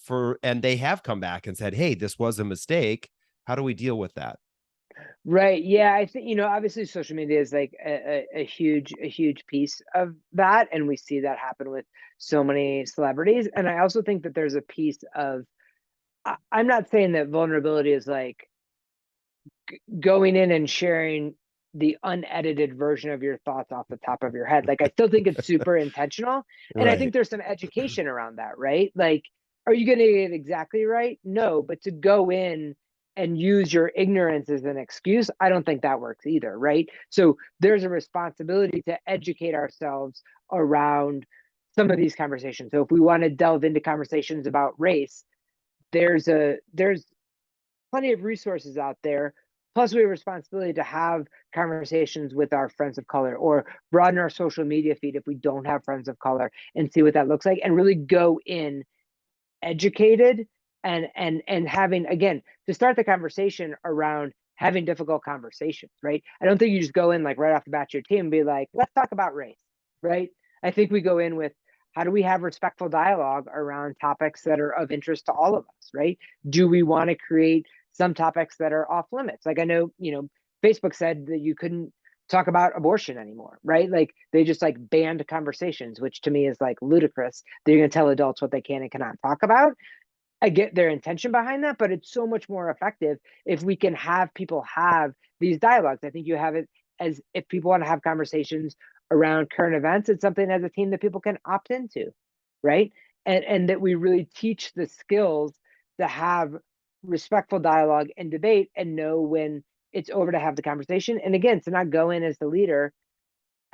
they have come back and said, hey, this was a mistake. How do we deal with that? Right. Yeah. I think, obviously social media is like a huge piece of that. And we see that happen with so many celebrities. And I also think that there's a piece of, I'm not saying that vulnerability is like going in and sharing the unedited version of your thoughts off the top of your head. Like, I still think it's super intentional. And I think there's some education around that, right? Like, are you going to get it exactly right? No, but to go in and use your ignorance as an excuse, I don't think that works either, right? So there's a responsibility to educate ourselves around some of these conversations. So if we want to delve into conversations about race, there's plenty of resources out there. Plus, we have a responsibility to have conversations with our friends of color, or broaden our social media feed if we don't have friends of color, and see what that looks like, and really go in educated and having, again, to start the conversation around having difficult conversations, right? I don't think you just go in like right off the bat to your team and be like, let's talk about race, right? I think we go in with, how do we have respectful dialogue around topics that are of interest to all of us, right? Do we want to create some topics that are off limits? Like, I know, Facebook said that you couldn't talk about abortion anymore, right? Like they just like banned conversations, which to me is like ludicrous. They're going to tell adults what they can and cannot talk about. I get their intention behind that, but it's so much more effective if we can have people have these dialogues. I think you have it as if people want to have conversations around current events, it's something as a team that people can opt into, right? And that we really teach the skills to have respectful dialogue and debate and know when it's over to have the conversation. And again, to not go in as the leader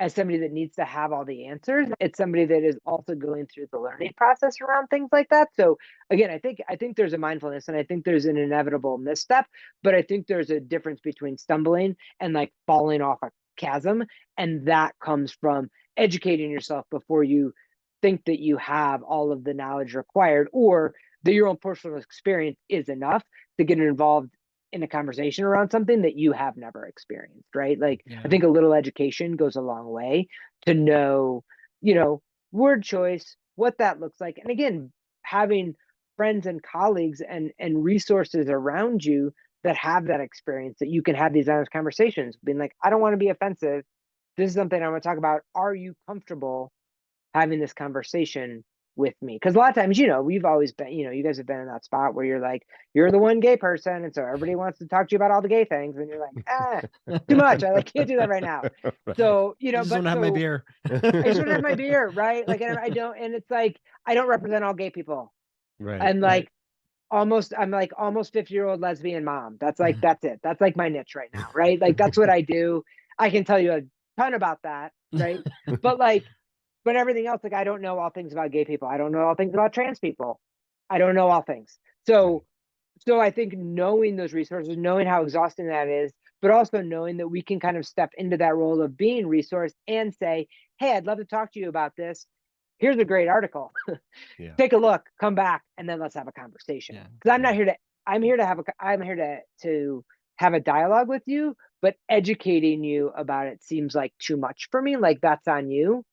as somebody that needs to have all the answers. It's somebody that is also going through the learning process around things like that. So again, I think there's a mindfulness, and I think there's an inevitable misstep, but I think there's a difference between stumbling and like falling off a chasm. And that comes from educating yourself before you think that you have all of the knowledge required, or that your own personal experience is enough to get involved in a conversation around something that you have never experienced, right? Like, Yeah. I think a little education goes a long way to know, word choice, what that looks like. And again, having friends and colleagues and resources around you that have that experience, that you can have these honest conversations, being like, I don't want to be offensive. This is something I want to talk about. Are you comfortable having this conversation with me? Because a lot of times, we've always been, you guys have been in that spot where you're like, you're the one gay person, and so everybody wants to talk to you about all the gay things, and you're like, too much. I can't do that right now. So, I just want to have my beer. I just want to have my beer, right? Like, and I don't, and it's like, I don't represent all gay people. Right. And like, I'm like almost 50-year-old lesbian mom. That's like, that's it. That's like my niche right now, right? Like, that's what I do. I can tell you a ton about that, right? But everything else, like, I don't know all things about gay people. I don't know all things about trans people. I don't know all things. So I think knowing those resources, knowing how exhausting that is, but also knowing that we can kind of step into that role of being resource and say, hey, I'd love to talk to you about this. Here's a great article. Yeah. Take a look, come back, and then let's have a conversation. Because I'm here to have a dialogue with you, but educating you about it seems like too much for me. Like, that's on you.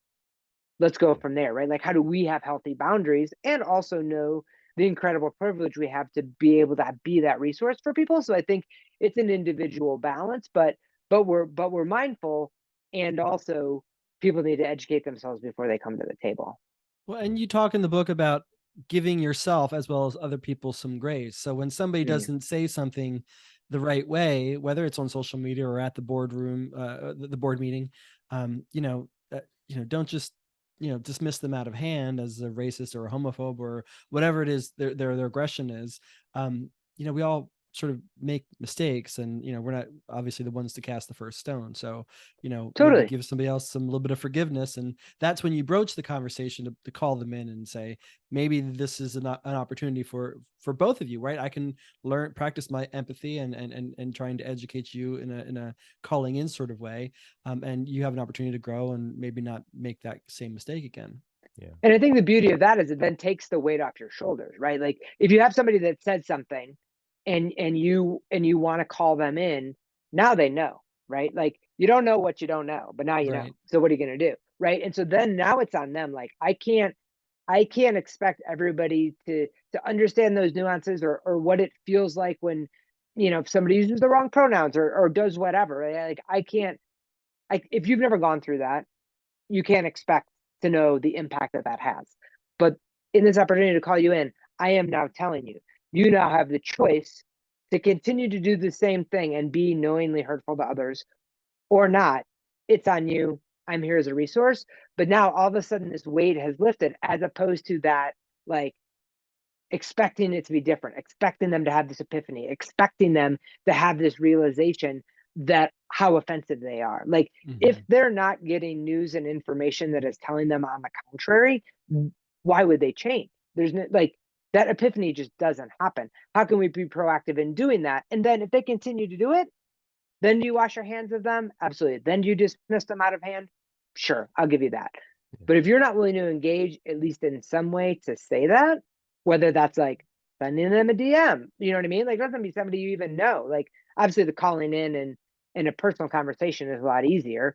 Let's go from there, right? Like, how do we have healthy boundaries and also know the incredible privilege we have to be able to be that resource for people? So I think it's an individual balance, but we're mindful, and also people need to educate themselves before they come to the table. Well, and you talk in the book about giving yourself as well as other people some grace. So when somebody doesn't say something the right way, whether it's on social media or at the boardroom, the board meeting, don't just dismiss them out of hand as a racist or a homophobe or whatever it is their aggression is. We all sort of make mistakes, and we're not obviously the ones to cast the first stone. So Totally. maybe give somebody else some little bit of forgiveness, and that's when you broach the conversation to call them in and say, maybe this is an opportunity for both of you, right? I can practice my empathy and trying to educate you in a calling in sort of way, and you have an opportunity to grow and maybe not make that same mistake again. Yeah. And I think the beauty of that is it then takes the weight off your shoulders, right? Like, if you have somebody that said something and you want to call them in, now they know, right? Like, you don't know what you don't know, but now you know. Right. So what are you going to do? Right. And so then now it's on them. Like, I can't expect everybody to understand those nuances or what it feels like when, if somebody uses the wrong pronouns or does whatever. Right? Like, if you've never gone through that, you can't expect to know the impact that has. But in this opportunity to call you in, I am now telling you, you now have the choice to continue to do the same thing and be knowingly hurtful to others or not. It's on you. I'm here as a resource. But now all of a sudden this weight has lifted, as opposed to that, like, expecting it to be different, expecting them to have this epiphany, expecting them to have this realization that how offensive they are. Like, if they're not getting news and information that is telling them on the contrary, why would they change? There's no, like, that epiphany just doesn't happen. How can we be proactive in doing that? And then if they continue to do it, then do you wash your hands of them? Absolutely. Then do you dismiss them out of hand? Sure, I'll give you that. But if you're not willing to engage, at least in some way, to say that, whether that's like sending them a DM, you know what I mean? Like, it doesn't be somebody you even know. Like, obviously the calling in and a personal conversation is a lot easier,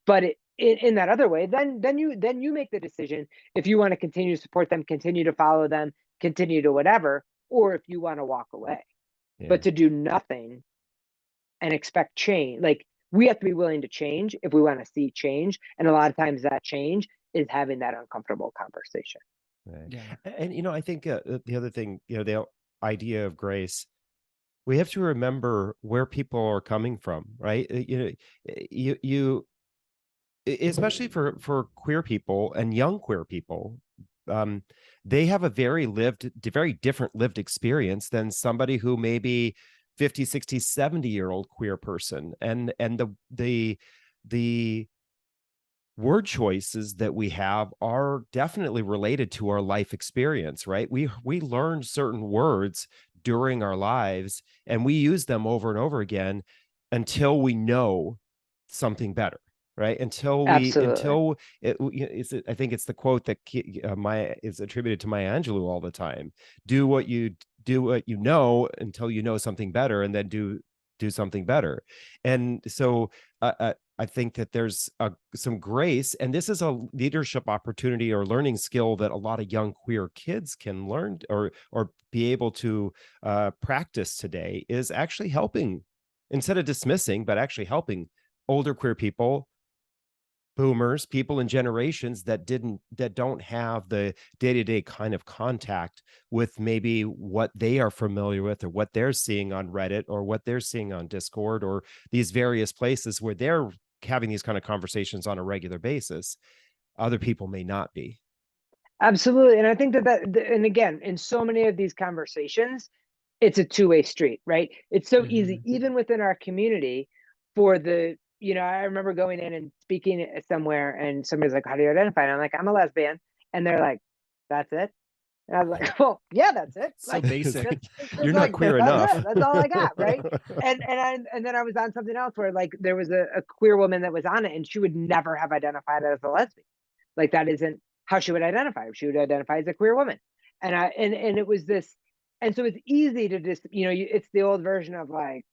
but in that other way, then you make the decision if you want to continue to support them, continue to follow them, continue to whatever, or if you want to walk away. Yeah. But to do nothing and expect change, like, we have to be willing to change if we want to see change. And a lot of times that change is having that uncomfortable conversation. Right. Yeah. And, I think the other thing, the idea of grace, we have to remember where people are coming from, right? Especially for queer people and young queer people, um, they have a very different lived experience than somebody who may be 50, 60, 70-year-old queer person. And the word choices that we have are definitely related to our life experience, right? We learn certain words during our lives and we use them over and over again until we know something better, right? Absolutely. I think it's the quote that Maya is attributed to Maya Angelou all the time. Do what you know until you know something better, and then do something better. And so I think that there's some grace, and this is a leadership opportunity or learning skill that a lot of young queer kids can learn or be able to practice today, is actually helping, instead of dismissing, but actually helping older queer people, boomers, people in generations that don't have the day-to-day kind of contact with maybe what they are familiar with or what they're seeing on Reddit or what they're seeing on Discord or these various places where they're having these kind of conversations on a regular basis. Other people may not be. Absolutely. And I think and again, in so many of these conversations, it's a two-way street, right? It's so easy, even within our community, I remember going in and speaking somewhere and somebody's like, how do you identify? And I'm like, I'm a lesbian. And they're like, that's it? And I was like, well, yeah, that's it. So basic. You're not queer that's enough. it. That's all I got, right? And then I was on something else where like there was a queer woman that was on it and she would never have identified as a lesbian. Like that isn't how she would identify. She would identify as a queer woman. And it was this, and so it's easy to just, it's the old version of like,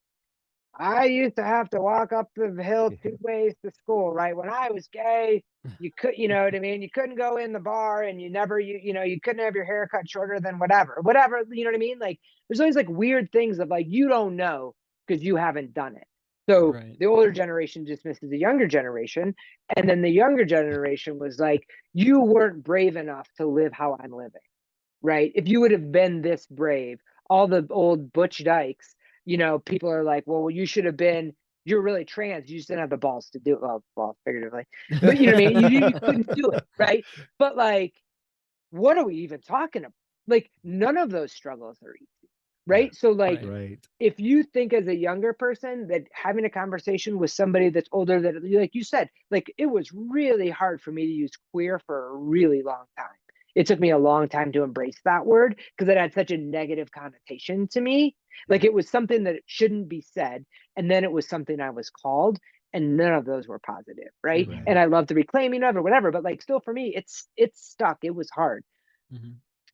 I used to have to walk up the hill 2 ways to school, right? When I was gay, you could, you know what I mean? You couldn't go in the bar and you couldn't have your hair cut shorter than whatever, you know what I mean? Like there's always like weird things of like, you don't know because you haven't done it. So Right. the older generation dismisses the younger generation. And then the younger generation was like, you weren't brave enough to live how I'm living, right? If you would have been this brave, all the old butch dykes, people are like, well, you should have been, you're really trans. You just didn't have the balls to do it. Well, balls figuratively, but you know what I mean? You couldn't do it, right? But like, what are we even talking about? Like, none of those struggles are easy, right? So like, Right. if you think as a younger person that having a conversation with somebody that's older, that like you said, like it was really hard for me to use queer for a really long time. It took me a long time to embrace that word because it had such a negative connotation to me. Like it was something that it shouldn't be said. And then it was something I was called, and none of those were positive. Right. Right. And I love the reclaiming of it or whatever, but like still for me, it's stuck. It was hard.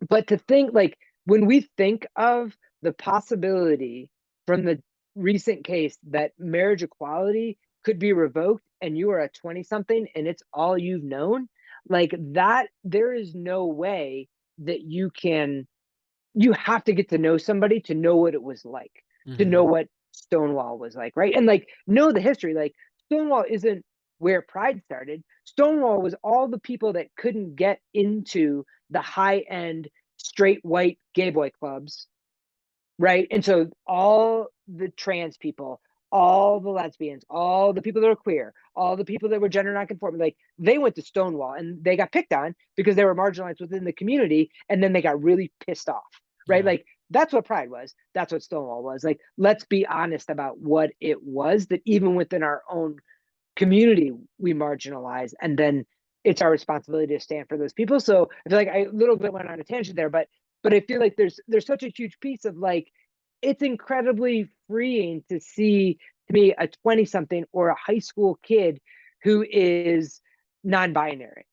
But to think like when we think of the possibility from the recent case that marriage equality could be revoked and you are a 20 something and it's all you've known, like that, there is no way that you have to get to know somebody to know what it was like, to know what Stonewall was like, right? And like know the history. Like Stonewall isn't where Pride started. Stonewall was all the people that couldn't get into the high end straight white gay boy clubs, right? And so all the trans people, all the lesbians, all the people that were queer, all the people that were gender nonconforming, like they went to Stonewall and they got picked on because they were marginalized within the community, and then they got really pissed off, right? Yeah. Like that's what Pride was. That's what Stonewall was. Like, let's be honest about what it was, that even within our own community we marginalize, and then it's our responsibility to stand for those people. So I feel like I a little bit went on a tangent there, but I feel like there's such a huge piece of like, it's incredibly freeing to see, to me, a 20 something or a high school kid who is non-binary,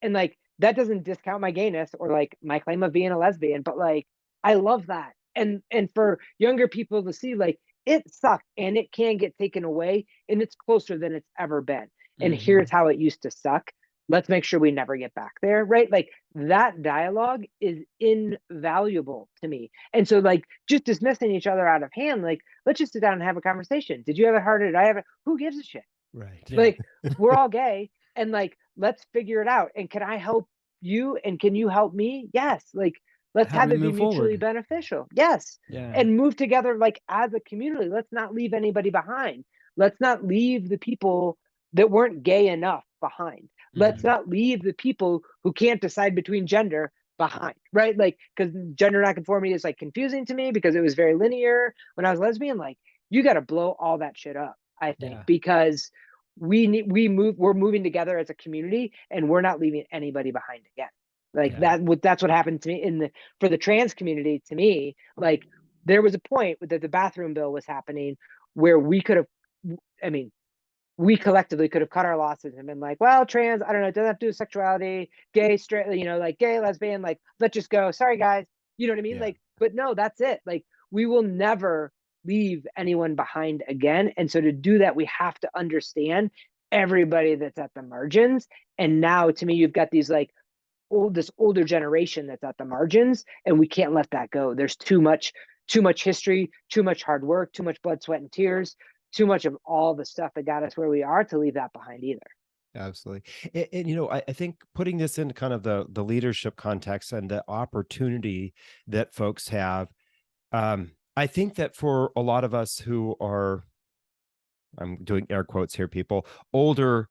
and like that doesn't discount my gayness or like my claim of being a lesbian, but like I love that. And for younger people to see like it sucked and it can get taken away and it's closer than it's ever been, and here's how it used to suck, let's make sure we never get back there, right? Like that dialogue is invaluable to me. And so like just dismissing each other out of hand, like let's just sit down and have a conversation. Did you have it harder? Did I have it? Who gives a shit? Right. Like we're all gay, and like let's figure it out. And can I help you and can you help me? Yes. Like, let's Help have me it be move mutually forward. beneficial. Yes. Yeah. And move together like as a community. Let's not leave anybody behind. Let's not leave the people that weren't gay enough behind. Let's Mhm. not leave the people who can't decide between gender behind, right? Like, because gender nonconformity is like confusing to me because it was very linear when I was lesbian. Like, you got to blow all that shit up, I think, Yeah. because we're moving together as a community and we're not leaving anybody behind again. Like Yeah. that's what happened to me for the trans community. To me, like, there was a point that the bathroom bill was happening where we could have, I mean, we collectively could have cut our losses and been like, well, trans, I don't know, it doesn't have to do with sexuality, gay, straight, like gay, lesbian, like, let's just go. Sorry, guys. You know what I mean? Yeah. Like, but no, that's it. Like, we will never leave anyone behind again. And so to do that, we have to understand everybody that's at the margins. And now to me, you've got these like this older generation that's at the margins, and we can't let that go. There's too much history, too much hard work, too much blood, sweat, and tears, too much of all the stuff that got us where we are to leave that behind either. Absolutely. And I think putting this into kind of the leadership context and the opportunity that folks have, I think that for a lot of us who are, I'm doing air quotes here, people, older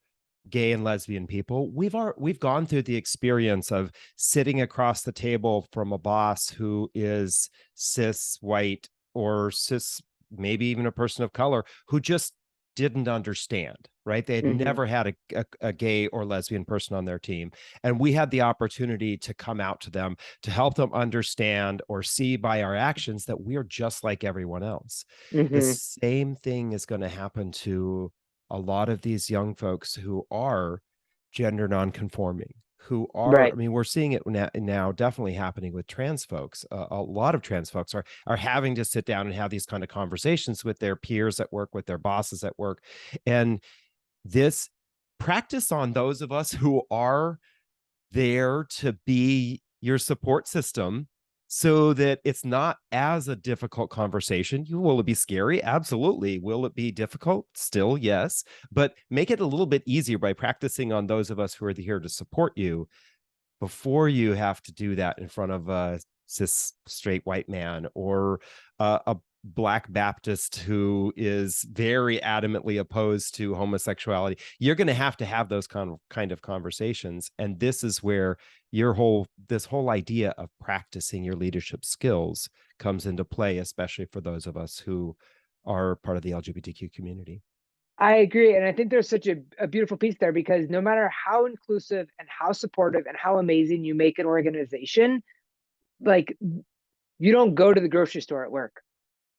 gay and lesbian people, we've gone through the experience of sitting across the table from a boss who is cis white or cis, maybe even a person of color, who just didn't understand, right? They had Mm-hmm. never had a gay or lesbian person on their team, and we had the opportunity to come out to them to help them understand or see by our actions that we are just like everyone else. The Mm-hmm. same thing is going to happen to a lot of these young folks who are gender nonconforming, who are, I Right. mean, we're seeing it now definitely happening with trans folks. A lot of trans folks are having to sit down and have these kind of conversations with their peers at work, with their bosses at work. And this practice on those of us who are there to be your support system so that it's not as a difficult conversation. Will it be scary? Absolutely. Will it be difficult? Still, yes. But make it a little bit easier by practicing on those of us who are here to support you before you have to do that in front of a cis straight white man or a Black Baptist who is very adamantly opposed to homosexuality. You're going to have those kind of conversations. And this is where this whole idea of practicing your leadership skills comes into play, especially for those of us who are part of the LGBTQ community. I agree. And I think there's such a beautiful piece there because no matter how inclusive and how supportive and how amazing you make an organization, like, you don't go to the grocery store at work.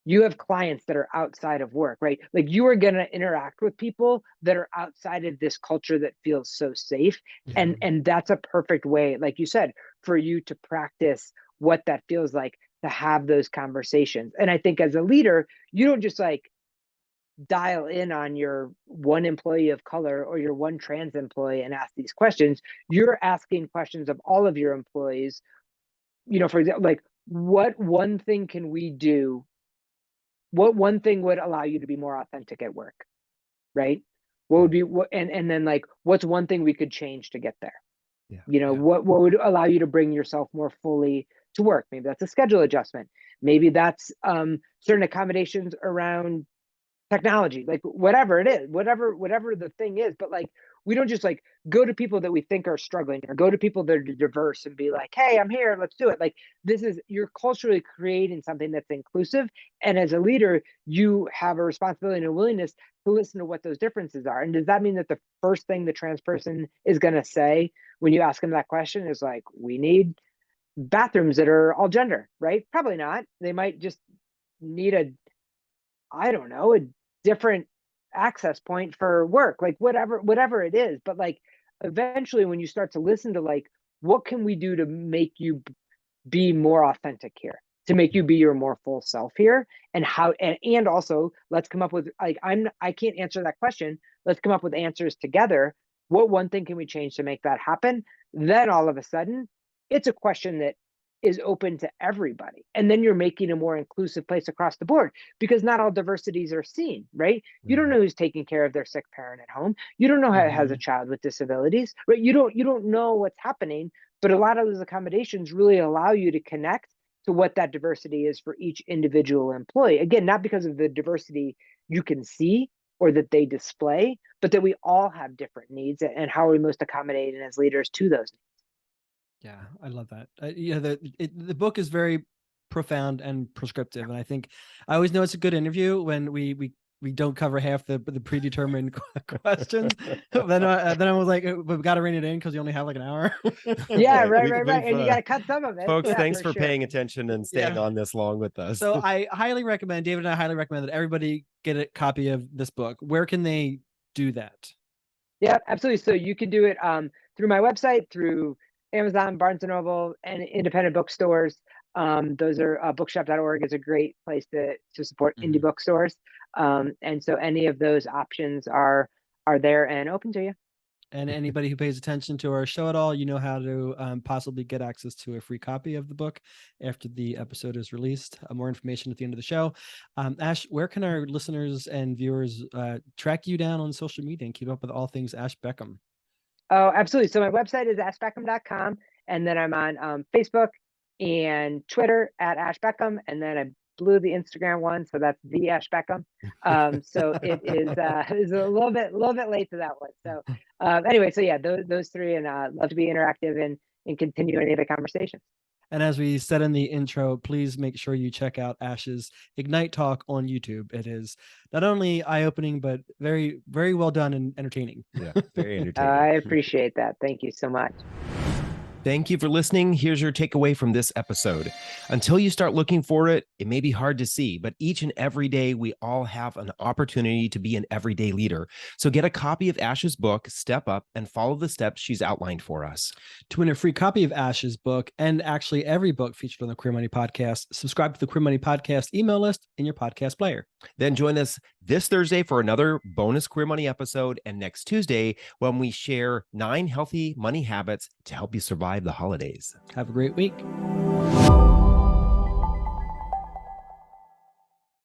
You have clients that are outside of work, right? Like, you are going to interact with people that are outside of this culture that feels so safe. Yeah. And that's a perfect way, like you said, for you to practice what that feels like to have those conversations. And I think as a leader, you don't just like dial in on your one employee of color or your one trans employee and ask these questions. You're asking questions of all of your employees. For example, like, what one thing can we do? What one thing would allow you to be more authentic at work, right? What would be what, and then like, what's one thing we could change to get there? Yeah. What would allow you to bring yourself more fully to work? Maybe that's a schedule adjustment. Maybe that's certain accommodations around technology, like whatever it is, whatever the thing is. But like, we don't just like go to people that we think are struggling or go to people that are diverse and be like, hey, I'm here, let's do it. Like, you're culturally creating something that's inclusive, and as a leader you have a responsibility and a willingness to listen to what those differences are. And does that mean that the first thing the trans person is going to say when you ask them that question is like, we need bathrooms that are all gender? Right? Probably not. They might just need I don't know, a different access point for work, like whatever it is. But like, eventually when you start to listen to like, what can we do to make you be more authentic here, to make you be your more full self here, and how, and also let's come up with like, I can't answer that question. Let's come up with answers together. What one thing can we change to make that happen? Then all of a sudden, it's a question that is open to everybody. And then you're making a more inclusive place across the board because not all diversities are seen, right? You don't know who's taking care of their sick parent at home. You don't know how it has a child with disabilities, right? You don't know what's happening. But a lot of those accommodations really allow you to connect to what that diversity is for each individual employee. Again, not because of the diversity you can see or that they display, but that we all have different needs, and how are we most accommodating as leaders to those needs. Yeah, I love that. The book is very profound and prescriptive, and I think I always know it's a good interview when we don't cover half the predetermined questions. then I was like, but we got to rein it in because you only have like an hour. Yeah, right. We've And you got to cut some of it. Folks, Yeah, thanks for sure. paying attention and staying on this long with us. So I highly recommend, David and I highly recommend that everybody get a copy of this book. Where can they do that? Yeah, absolutely. So you can do it through my website, through Amazon, Barnes & Noble, and independent bookstores. Those are bookshop.org is a great place to support indie bookstores. And so any of those options are there and open to you. And anybody who pays attention to our show at all, you know how to possibly get access to a free copy of the book after the episode is released. More information at the end of the show. Ash, where can our listeners and viewers track you down on social media and keep up with all things Ash Beckham? Oh, absolutely. So my website is ashbeckham.com, and then I'm on Facebook and Twitter at Ash Beckham, and then I blew the Instagram one, so that's the Ash Beckham. So it is a little bit late to that one. So anyway, so yeah, those three, and love to be interactive and continue any of the conversations. And as we said in the intro, please make sure you check out Ash's Ignite Talk on YouTube. It is not only eye-opening, but very, very well done and entertaining. Yeah, very entertaining. I appreciate that. Thank you so much. Thank you for listening. Here's your takeaway from this episode. Until you start looking for it, it may be hard to see, but each and every day we all have an opportunity to be an everyday leader. So get a copy of Ash's book, Step Up, and follow the steps she's outlined for us. To win a free copy of Ash's book, and actually every book featured on the Queer Money Podcast, subscribe to the Queer Money Podcast email list in your podcast player. Then join us this Thursday for another bonus Queer Money episode, and next Tuesday when we share 9 healthy money habits to help you survive the holidays. Have a great week.